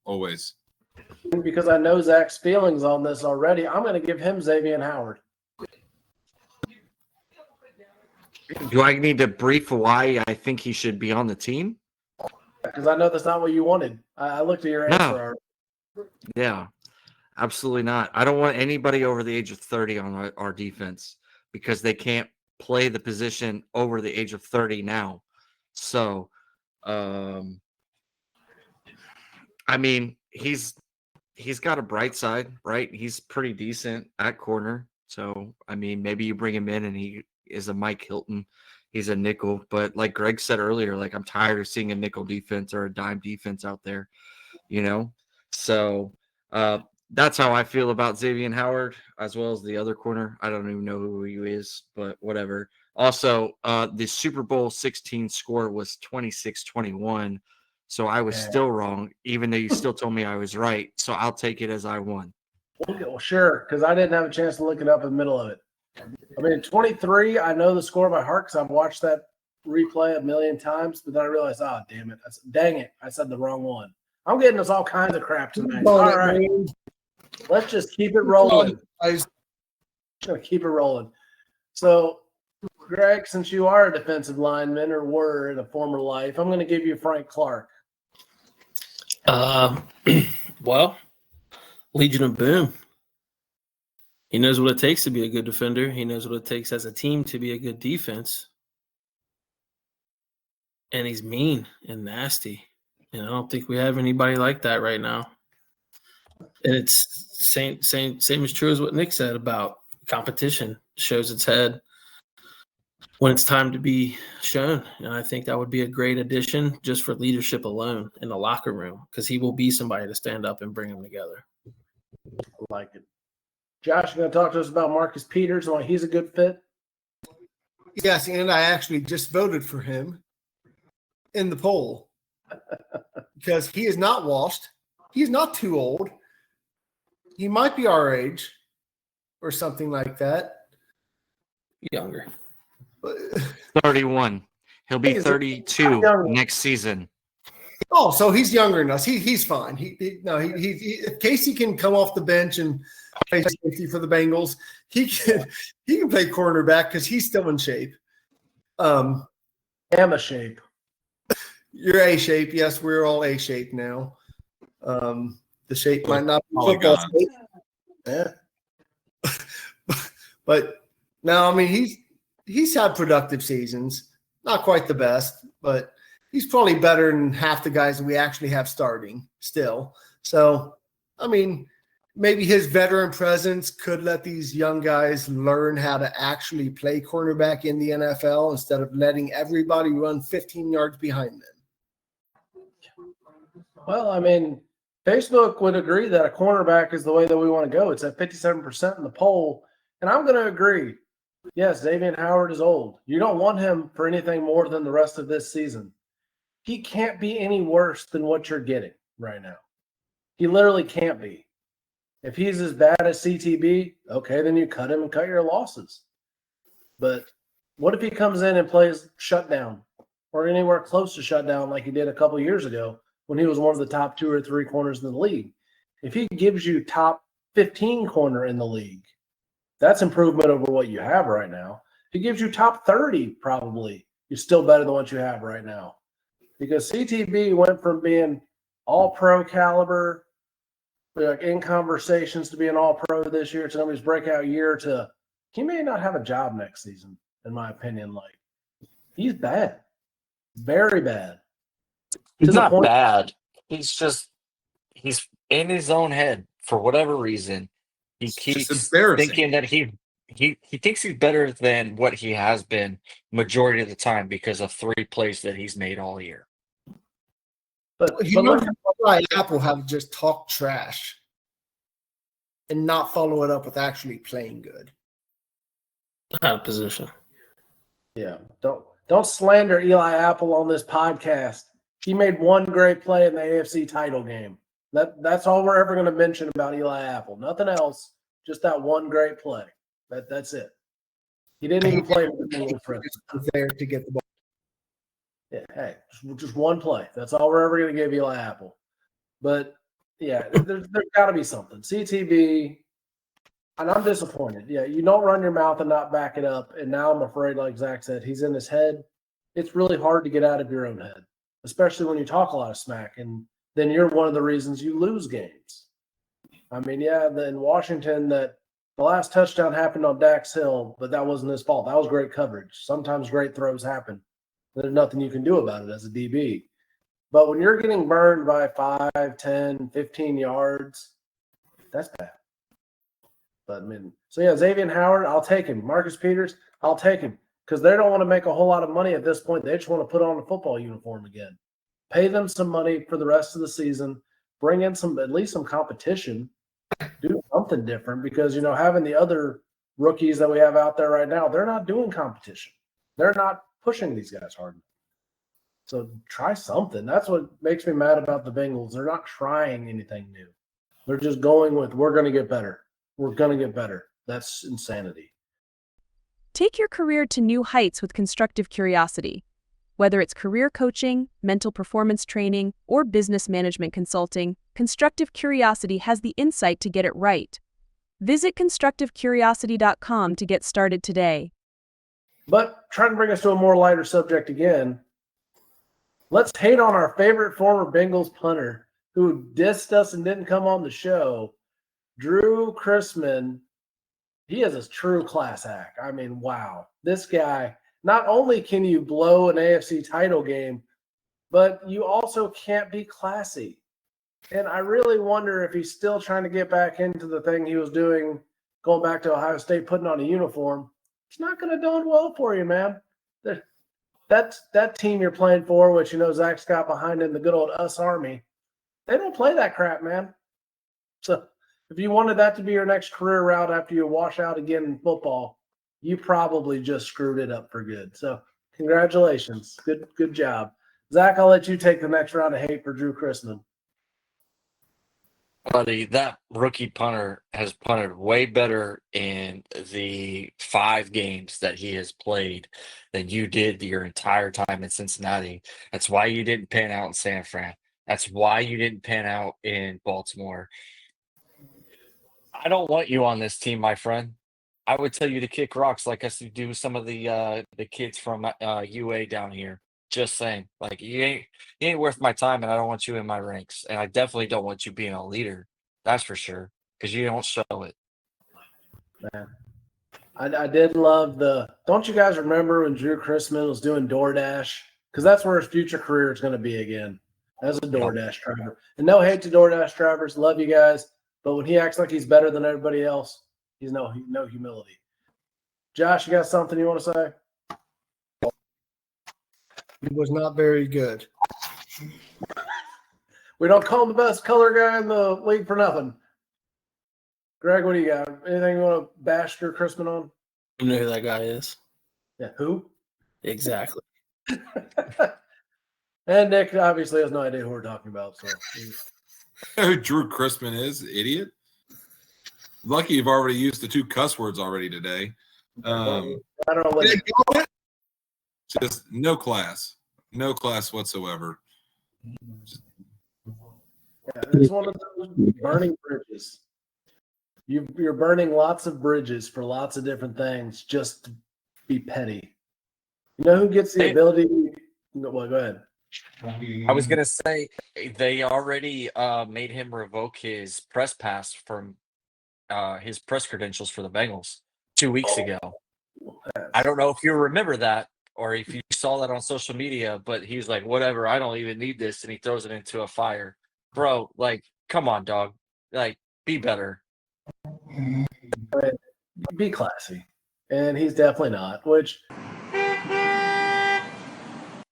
Always. Because I know Zach's feelings on this already, I'm going to give him Xavier Howard. Do I need to brief why I think he should be on the team? Because I know that's not what you wanted. I looked at your answer already. Yeah, absolutely not. I don't want anybody over the age of 30 on our defense because they can't play the position over the age of 30 now. So, I mean, he's got a bright side, right? He's pretty decent at corner. So, I mean, maybe you bring him in and he is a Mike Hilton. He's a nickel. But like Greg said earlier, like I'm tired of seeing a nickel defense or a dime defense out there, So that's how I feel about Xavier Howard, as well as the other corner. I don't even know who he is, but whatever. Also, the Super Bowl 16 score was 26-21. So I was still wrong, even though you still told me I was right. So I'll take it as I won. Well, sure, because I didn't have a chance to look it up in the middle of it. I mean, 23, I know the score by heart because I've watched that replay a million times, but then I realized, damn it. Dang it. I said the wrong one. I'm getting us all kinds of crap tonight. All right. Let's just keep it rolling. I'm just going to keep it rolling. So, Greg, since you are a defensive lineman or were in a former life, I'm going to give you Frank Clark. Well, Legion of Boom. He knows what it takes to be a good defender. He knows what it takes as a team to be a good defense. And he's mean and nasty. And I don't think we have anybody like that right now. And it's same as true as what Nick said about competition. Shows its head when it's time to be shown. And I think that would be a great addition just for leadership alone in the locker room, because he will be somebody to stand up and bring them together. I like it. Josh, you going to talk to us about Marcus Peters and why he's a good fit? Yes, and I actually just voted for him in the poll because he is not washed. He's not too old. He might be our age or something like that. Younger. 31. He'll be 32 next season. Oh, so he's younger than us. He's fine. If Casey can come off the bench and play safety for the Bengals, he can play cornerback because he's still in shape. I'm a shape. You're A shape. Yes, we're all A shape now. The shape might not be football shape. Yeah. But no, I mean he's had productive seasons. Not quite the best, but he's probably better than half the guys that we actually have starting still. So, I mean, maybe his veteran presence could let these young guys learn how to actually play cornerback in the NFL instead of letting everybody run 15 yards behind them. Well, I mean, Facebook would agree that a cornerback is the way that we want to go. It's at 57% in the poll, and I'm going to agree. Yes, Xavier Howard is old. You don't want him for anything more than the rest of this season. He can't be any worse than what you're getting right now. He literally can't be. If he's as bad as CTB, okay, then you cut him and cut your losses. But what if he comes in and plays shutdown or anywhere close to shutdown like he did a couple of years ago when he was one of the top 2 or 3 corners in the league? If he gives you top 15 corner in the league, that's improvement over what you have right now. If he gives you top 30, probably, you're still better than what you have right now. Because CTB went from being all-pro caliber, like in conversations to be an all-pro this year to somebody's breakout year to he may not have a job next season, in my opinion. Like, he's bad. Very bad. He's not bad. He's in his own head for whatever reason. He keeps thinking that he thinks he's better than what he has been majority of the time because of 3 plays that he's made all year. But Eli Apple have just talked trash and not follow it up with actually playing good. Out of position. Yeah. Don't slander Eli Apple on this podcast. He made one great play in the AFC title game. That's all we're ever going to mention about Eli Apple. Nothing else. Just that one great play. That's it. He didn't even play with the Bengals for it. Was there to get the ball. Yeah, hey, just one play. That's all we're ever going to give Eli Apple. But, yeah, there's got to be something. CTB, and I'm disappointed. Yeah, you don't run your mouth and not back it up. And now I'm afraid, like Zach said, he's in his head. It's really hard to get out of your own head, especially when you talk a lot of smack. And then you're one of the reasons you lose games. I mean, yeah, in Washington, that the last touchdown happened on Dax Hill, but that wasn't his fault. That was great coverage. Sometimes great throws happen. There's nothing you can do about it as a DB. But when you're getting burned by 5, 10, 15 yards, that's bad. But, I mean, so yeah, Xavier Howard, I'll take him. Marcus Peters, I'll take him. Because they don't want to make a whole lot of money at this point. They just want to put on a football uniform again. Pay them some money for the rest of the season. Bring in at least some competition. Do something different because, having the other rookies that we have out there right now, they're not doing competition. They're not pushing these guys hard. So try something. That's what makes me mad about the Bengals. They're not trying anything new. They're just going with, we're going to get better. We're going to get better. That's insanity. Take your career to new heights with Constructive Curiosity. Whether it's career coaching, mental performance training, or business management consulting, Constructive Curiosity has the insight to get it right. Visit constructivecuriosity.com to get started today. But trying to bring us to a more lighter subject again, let's hate on our favorite former Bengals punter who dissed us and didn't come on the show, Drew Chrisman. He is a true class act. I mean, wow. This guy, not only can you blow an AFC title game, but you also can't be classy. And I really wonder if he's still trying to get back into the thing he was doing, going back to Ohio State, putting on a uniform. It's not going to do well for you, man. That team you're playing for, which, Zach's got behind in the good old US Army, they don't play that crap, man. So if you wanted that to be your next career route after you wash out again in football, you probably just screwed it up for good. So congratulations. Good job. Zach, I'll let you take the next round of hate for Drew Chrisman. Buddy, that rookie punter has punted way better in the 5 games that he has played than you did your entire time in Cincinnati. That's why you didn't pan out in San Fran. That's why you didn't pan out in Baltimore. I don't want you on this team, my friend. I would tell you to kick rocks like I do some of the kids from UA down here. Just saying, like you ain't worth my time, and I don't want you in my ranks. And I definitely don't want you being a leader. That's for sure, because you don't show it. Man, I did love don't you guys remember when Drew Chrisman was doing DoorDash? Because that's where his future career is going to be again, as a DoorDash driver. And no hate to DoorDash drivers, love you guys. But when he acts like he's better than everybody else, he's no humility. Josh, you got something you want to say? It was not very good. We don't call him the best color guy in the league for nothing. Greg, what do you got? Anything you want to bash Drew Chrisman on? You know who that guy is? Yeah, who? Exactly. And Nick obviously has no idea who we're talking about. So Who Drew Chrisman is, idiot. Lucky you've already used the 2 cuss words already today. I don't know what Just no class whatsoever. it's one of those burning bridges. You're burning lots of bridges for lots of different things just to be petty. You know who gets the ability? Well, go ahead. I was gonna say they already made him revoke his press pass from his press credentials for the Bengals 2 weeks ago. I don't know if you remember that or if you saw that on social media, but he's like, whatever, I don't even need this, and he throws it into a fire. Bro, like, come on, dog. Like, be better. Be classy. And he's definitely not, which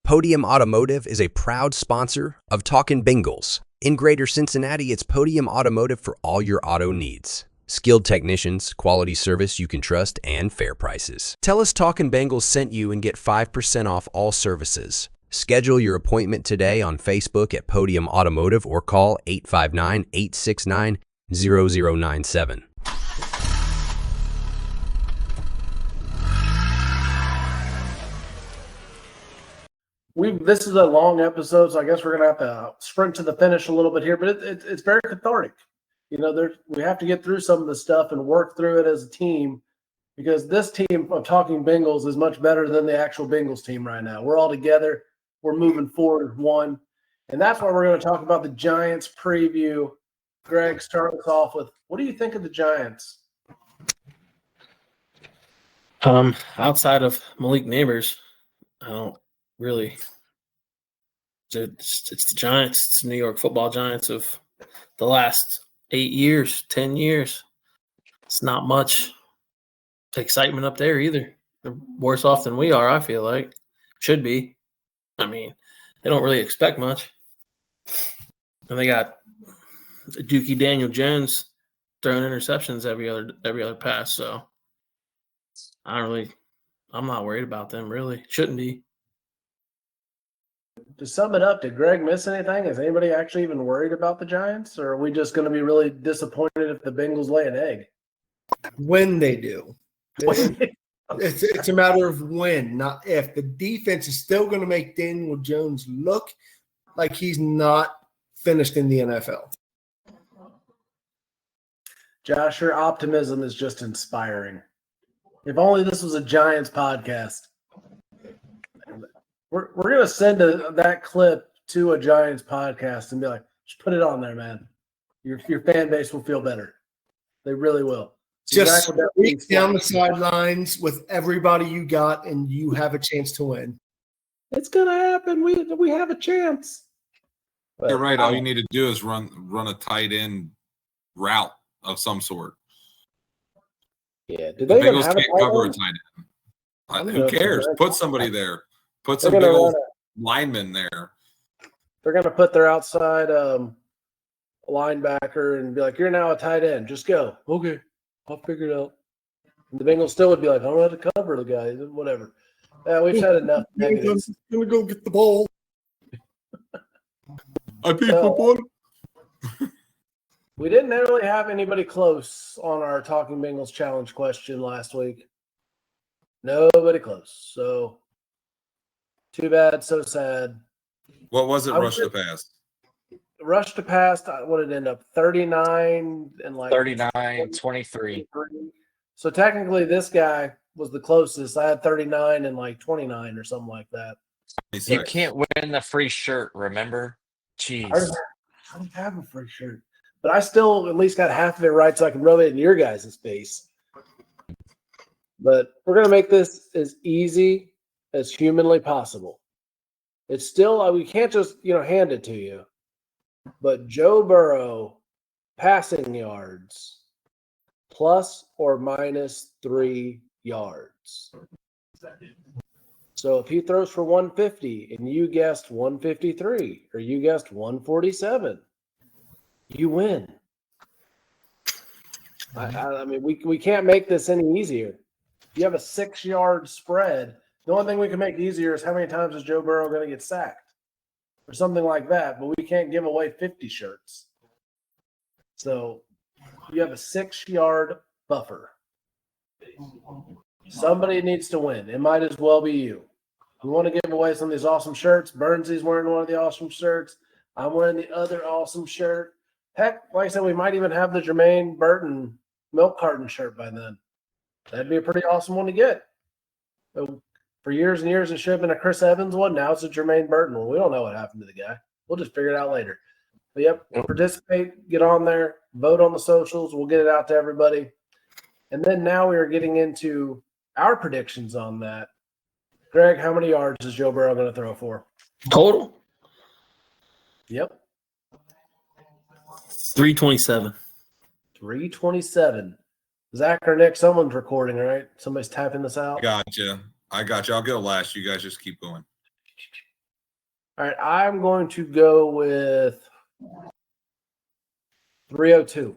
Podium Automotive is a proud sponsor of Talkin' Bengals. In Greater Cincinnati, it's Podium Automotive for all your auto needs. Skilled technicians, quality service you can trust, and fair prices. Tell us Talkin' Bengals sent you and get 5% off all services. Schedule your appointment today on Facebook at Podium Automotive or call 859-869-0097. This is a long episode, so I guess we're gonna have to sprint to the finish a little bit here, but it's very cathartic. We have to get through some of the stuff and work through it as a team because this team of Talking Bengals is much better than the actual Bengals team right now. We're all together. We're moving forward as one, and that's why we're going to talk about the Giants preview. Greg, start us off with what do you think of the Giants? Outside of Malik Neighbors, I don't really. It's the Giants. It's the New York Football Giants of the last 8 years, 10 years. It's not much excitement up there either. They're worse off than we are, I feel like. Should be. I mean, they don't really expect much. And they got Dookie Daniel Jones throwing interceptions every other pass, so I'm not worried about them really. Shouldn't be. To sum it up, did Greg miss anything? Is anybody actually even worried about the Giants, or are we just going to be really disappointed if the Bengals lay an egg? When they do. It's a matter of when, not if. The defense is still going to make Daniel Jones look like he's not finished in the NFL. Josh, your optimism is just inspiring. If only this was a Giants podcast. We're going to send that clip to a Giants podcast and be like, just put it on there, man. Your fan base will feel better. They really will. Just reach down the sidelines with everybody you got, and you have a chance to win. It's going to happen. We have a chance. But You're right. All you need to do is run a tight end route of some sort. Yeah. The Do they even Bengals have can't a tight cover a end? tight end. Who cares? Put somebody there. Put some They're big gonna old run linemen there. They're going to put their outside linebacker and be like, you're now a tight end. Just go. Okay. I'll figure it out. And the Bengals still would be like, I don't have to cover the guy. Whatever. Yeah, we've had enough negatives. I'm going to go get the ball. I beat the ball. We didn't really have anybody close on our Talking Bengals challenge question last week. Nobody close. So, too bad, so sad. What was it? Rush to pass. Rush to pass, what did it end up? 39 and like 39, 23. So technically this guy was the closest. I had 39 and like 29 or something like that. You can't win the free shirt, remember? Jeez. I don't have a free shirt. But I still at least got half of it right so I can rub it in your guys' face. But we're going to make this as easy as humanly possible. It's still, we can't just, hand it to you. But Joe Burrow passing yards plus or minus 3 yards. So if he throws for 150 and you guessed 153 or you guessed 147, you win. I mean, we can't make this any easier. You have a 6-yard spread. The only thing we can make easier is how many times is Joe Burrow going to get sacked or something like that. But we can't give away 50 shirts. So you have a 6-yard buffer. Somebody needs to win. It might as well be you. We want to give away some of these awesome shirts. Burnsy's wearing one of the awesome shirts. I'm wearing the other awesome shirt. Heck, like I said, we might even have the Jermaine Burton milk carton shirt by then. That'd be a pretty awesome one to get. So for years and years, it should have been a Chris Evans one. Now it's a Jermaine Burton one. We don't know what happened to the guy. We'll just figure it out later. But yep, participate, get on there, vote on the socials. We'll get it out to everybody. And then now we are getting into our predictions on that. Greg, how many yards is Joe Burrow going to throw for? Total? Yep. 327. 327. Zach or Nick, someone's recording, right? Somebody's tapping this out. I got you. I'll go last. You guys just keep going. All right, I'm going to go with 302.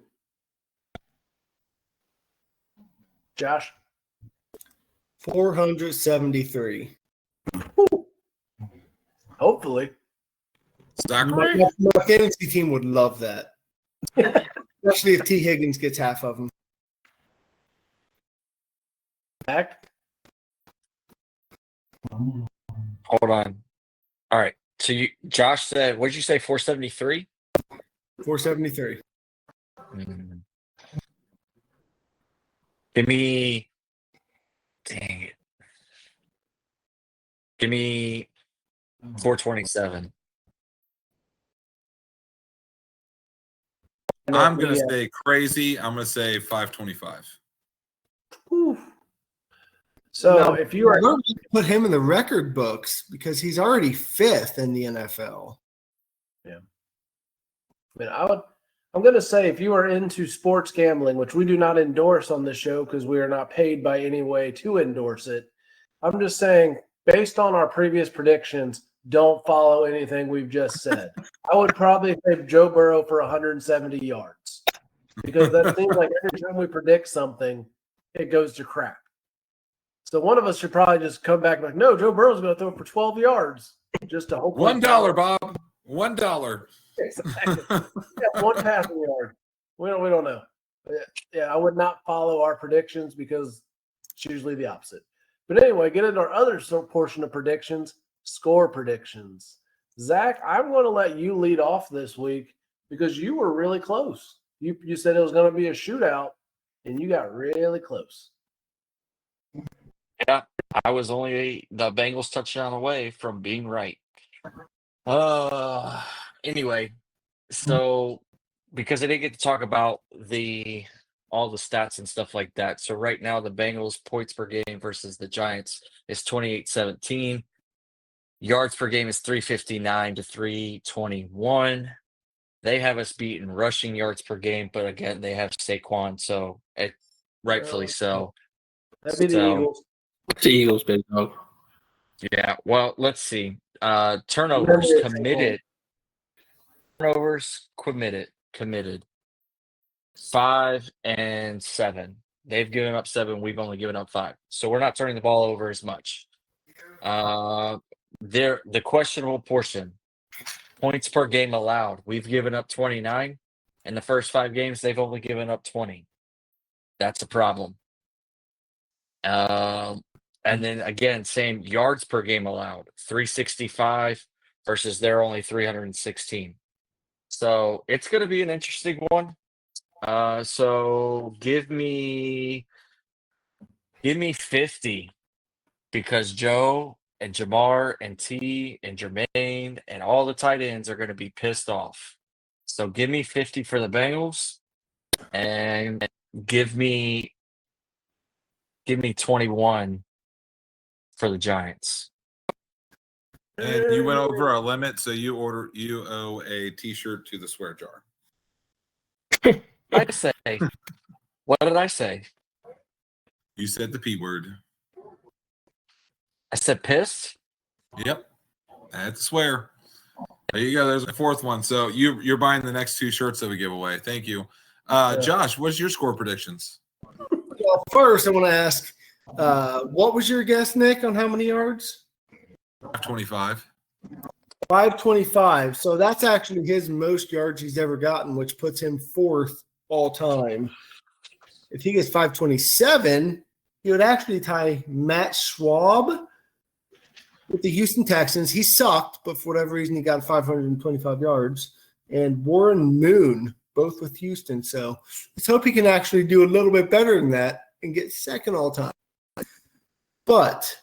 Josh? 473. Hopefully. Zachary? My fantasy team would love that. Especially if T. Higgins gets half of them. Zach? Hold on. All right. So Josh said, what did you say, 473? 473. Give me, dang it. Give me 427. I'm going to say crazy. I'm going to say 525. So Now, if you are we're going to put him in the record books because he's already 5th in the NFL. I'm going to say if you are into sports gambling, which we do not endorse on this show because we are not paid by any way to endorse it, I'm just saying, based on our previous predictions, don't follow anything we've just said. I would probably say Joe Burrow for 170 yards because that seems like every time we predict something, it goes to crap. So one of us should probably just come back and be like, no, Joe Burrow's going to throw for 12 yards just to hopefully $1, Bob. $1. Exactly. Yeah, one passing yard. We don't know. Yeah, I would not follow our predictions because it's usually the opposite. But anyway, get into our other portion of predictions, score predictions. Zach, I'm going to let you lead off this week because you were really close. You said it was going to be a shootout, and you got really close. Yeah, I was only the Bengals touchdown away from being right. Anyway, so because I didn't get to talk about all the stats and stuff like that. So right now the Bengals points per game versus the Giants is 28-17. Yards per game is 359 to 321. They have us beat in rushing yards per game, but again, they have Saquon, so rightfully so. That'd be the Eagles. The Eagles, big dog. Yeah, well, let's see. Turnovers committed. Turnovers committed. 5 and 7. They've given up 7. We've only given up 5. So we're not turning the ball over as much. The questionable portion, points per game allowed. We've given up 29. In the first 5 games, they've only given up 20. That's a problem. And then again, same yards per game allowed, 365 versus they're only 316. So it's going to be an interesting one. So give me 50 because Joe and Jamar and T and Jermaine and all the tight ends are going to be pissed off. So give me 50 for the Bengals and give me 21 for the Giants. And you went over our limit, so you owe a T-shirt to the swear jar. I say, what did I say? You said the P word. I said pissed. Yep, that's a swear. There you go. There's a 4th one. So you're buying the next 2 shirts that we give away. Thank you, Josh. What's your score predictions? Well, first I want to ask, what was your guess, Nick, on how many yards? 525. 525. So that's actually his most yards he's ever gotten, which puts him 4th all time. If he gets 527, he would actually tie Matt Schwab with the Houston Texans. He sucked, but for whatever reason, he got 525 yards. And Warren Moon, both with Houston. So let's hope he can actually do a little bit better than that and get 2nd all time. But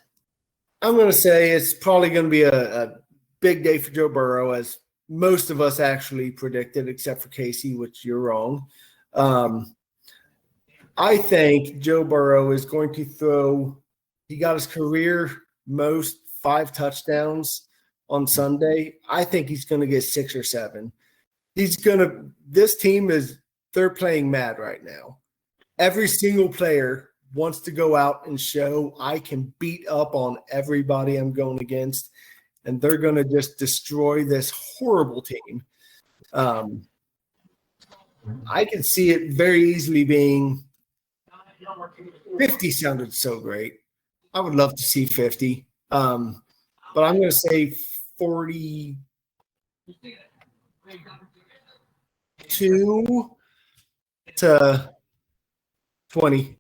I'm going to say it's probably going to be a big day for Joe Burrow, as most of us actually predicted, except for Casey, which you're wrong. I think Joe Burrow is going to throw – he got his career most 5 touchdowns on Sunday. I think he's going to get 6 or 7. This team they're playing mad right now. Every single player wants to go out and show I can beat up on everybody I'm going against, and they're going to just destroy this horrible team. I can see it very easily being 50 sounded so great. I would love to see 50. But I'm going to say 42 to 20.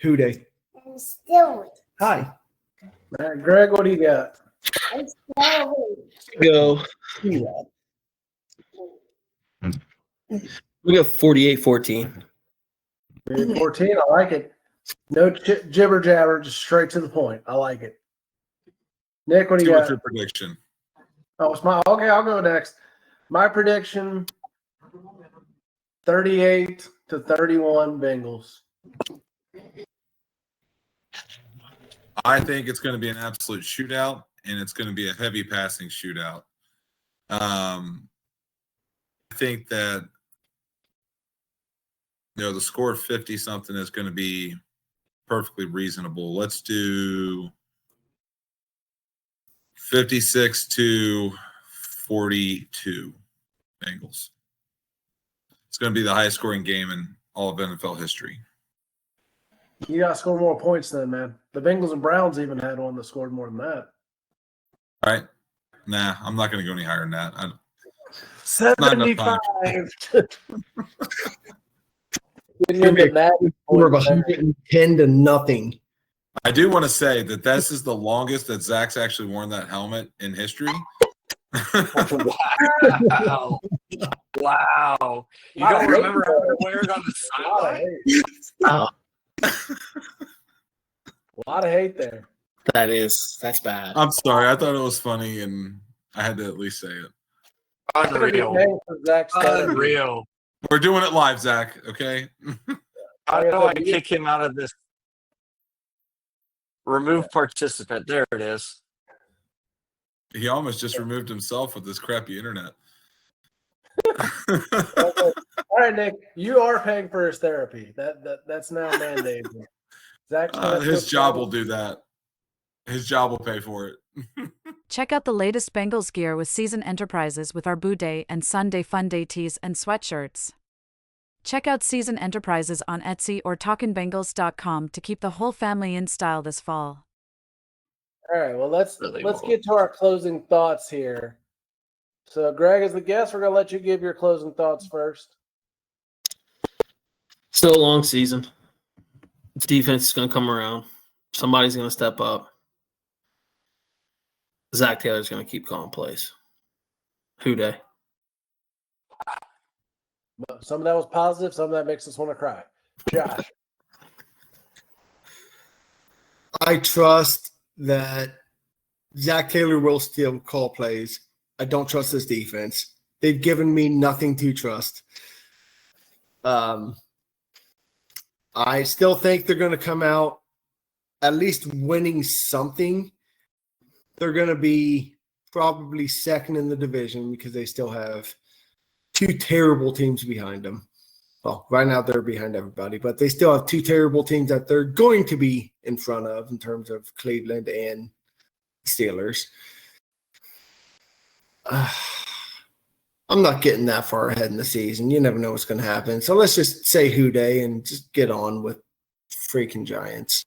Who Day? Hi. All right, Greg, what do you got? Go. We got 48-14. 14, I like it. No jibber jabber, just straight to the point. I like it. Nick, what do you What's got? your prediction? Oh, it's my okay. I'll go next. My prediction: 38-31 Bengals. I think it's going to be an absolute shootout, and it's going to be a heavy passing shootout. I think that the score of 50 something is going to be perfectly reasonable. Let's do 56-42 Bengals. It's going to be the highest scoring game in all of NFL history. You got to score more points then, man. The Bengals and Browns even had one that scored more than that. All right. Nah, I'm not going to go any higher than that. 75. We're 110-0. I do want to say that this is the longest that Zach's actually worn that helmet in history. Wow. Wow. You don't remember how to wear it on the sideline? A lot of hate there. That's bad. I'm sorry. I thought it was funny, and I had to at least say it. Unreal. Zach's Unreal. We're doing it live, Zach. Okay. How do I kick him out of this? Remove participant. There it is. He almost just removed himself with this crappy internet. All right, Nick, you are paying for his therapy. That's now mandated. Zach's His job will do that. His job will pay for it. Check out the latest Bengals gear with Seeson Enterprises with our Boo Day and Sunday Fun Day tees and sweatshirts. Check out Seeson Enterprises on Etsy or talkinbengals.com to keep the whole family in style this fall. All right, well, let's get to our closing thoughts here. So, Greg, as the guest, we're going to let you give your closing thoughts first. Still a long season. Defense is going to come around. Somebody's going to step up. Zach Taylor's going to keep calling plays. Who day? Some of that was positive. Some of that makes us want to cry. Josh. I trust that Zach Taylor will still call plays. I don't trust this defense. They've given me nothing to trust. I still think they're going to come out at least winning something. They're going to be probably second in the division because they still have two terrible teams behind them. Well, right now they're behind everybody, but they still have two terrible teams that they're going to be in front of in terms of Cleveland and Steelers. I'm not getting that far ahead in the season. You never know what's going to happen. So let's just say who day and just get on with freaking Giants.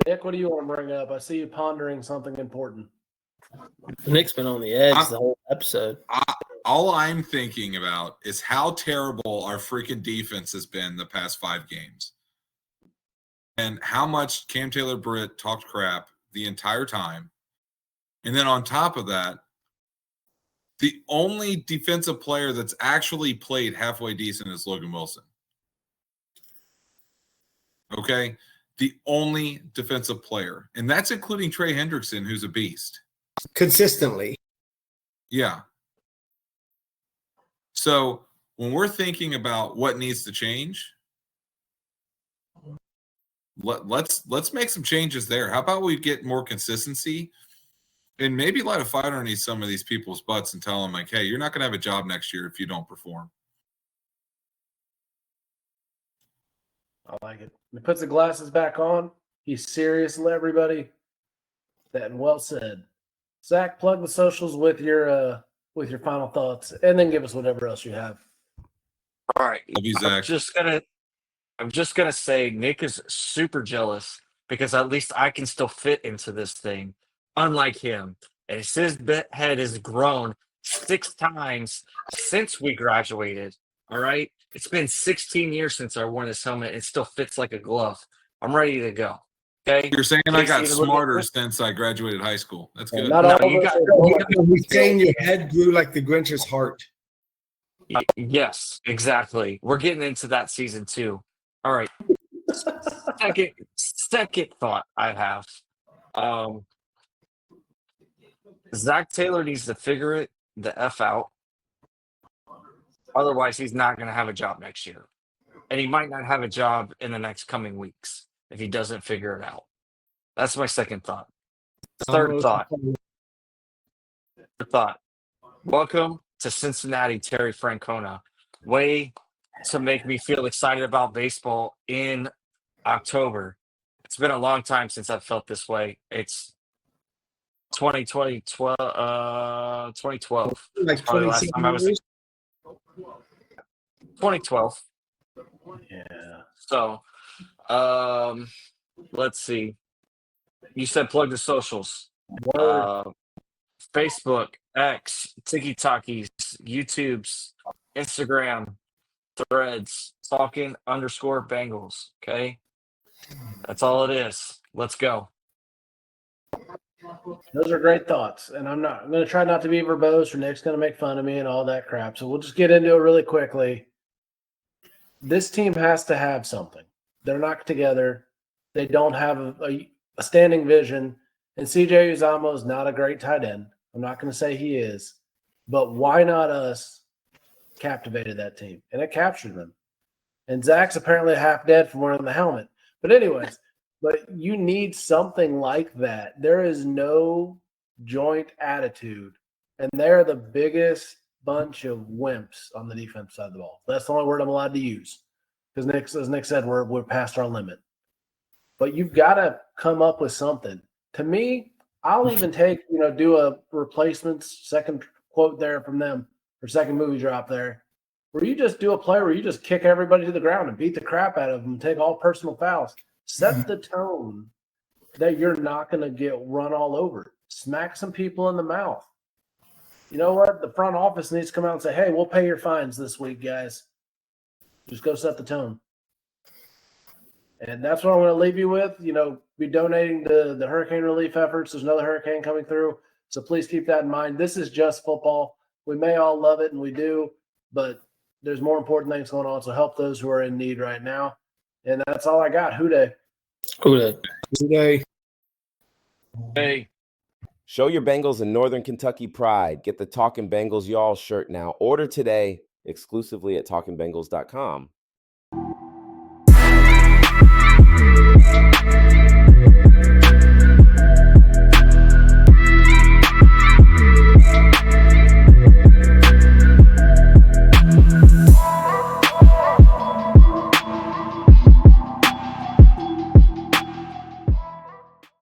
Nick, what do you want to bring up? I see you pondering something important. Nick's been on the edge the whole episode. All I'm thinking about is how terrible our freaking defense has been the past 5 games. And how much Cam Taylor-Britt talked crap the entire time. And then on top of that, the only defensive player that's actually played halfway decent is Logan Wilson. Okay? The only defensive player. And that's including Trey Hendrickson, who's a beast. Consistently. Yeah. So when we're thinking about what needs to change, let's make some changes there. How about we get more consistency and maybe light a fire underneath some of these people's butts and tell them, like, hey, you're not going to have a job next year if you don't perform. I like it. He puts the glasses back on. He's serious, everybody. That and well said. Zach, plug the socials with your final thoughts, and then give us whatever else you have. All right. Love you, Zach. I'm just gonna say Nick is super jealous because at least I can still fit into this thing, unlike him. And his head has grown 6 times since we graduated. All right. It's been 16 years since I wore this helmet. It still fits like a glove. I'm ready to go. Okay. You're saying I got Casey, look at smarter this. since I graduated high school. That's good. Not No, all you of us got- are- He's saying your head grew like the Grinch's heart. Yes, exactly. We're getting into that season too. All right. Second thought I have. Zach Taylor needs to figure the F out. Otherwise, he's not going to have a job next year. And he might not have a job in the next coming weeks if he doesn't figure it out. That's my second thought. Third thought. Welcome to Cincinnati, Terry Francona. Way to make me feel excited about baseball in October. It's been a long time since I've felt this way. It's 2012. Like Probably the last 27 time I was years. 2012. Yeah. So, let's see. You said plug the socials. Word. Facebook, X, TikTokies, YouTube's, Instagram, Threads, talking_Bengals. Okay. That's all it is. Let's go. Those are great thoughts. And I'm going to try not to be verbose or Nick's going to make fun of me and all that crap. So we'll just get into it really quickly. This team has to have something. They're not together. They don't have a standing vision. And CJ Uzama is not a great tight end. I'm not going to say he is. But why not us captivated that team? And it captured them. And Zach's apparently half dead from wearing the helmet. But anyways, but you need something like that. There is no joint attitude. And they're the biggest bunch of wimps on the defense side of the ball. That's the only word I'm allowed to use. Because as Nick said, we're past our limit. But you've got to come up with something. To me, I'll even take, do a replacements, second quote there from them, or second movie drop there, where you just do a play where you just kick everybody to the ground and beat the crap out of them, take all personal fouls. Set the tone that you're not going to get run all over. Smack some people in the mouth. You know what? The front office needs to come out and say, hey, we'll pay your fines this week, guys. Just go set the tone. And that's what I'm going to leave you with. Be donating to the hurricane relief efforts. There's another hurricane coming through. So please keep that in mind. This is just football. We may all love it, and we do, but there's more important things going on. So help those who are in need right now. And that's all I got. Hooday. Today. Hey. Show your Bengals and Northern Kentucky pride. Get the Talkin' Bengals Y'all shirt now. Order today exclusively at talkingbengals.com.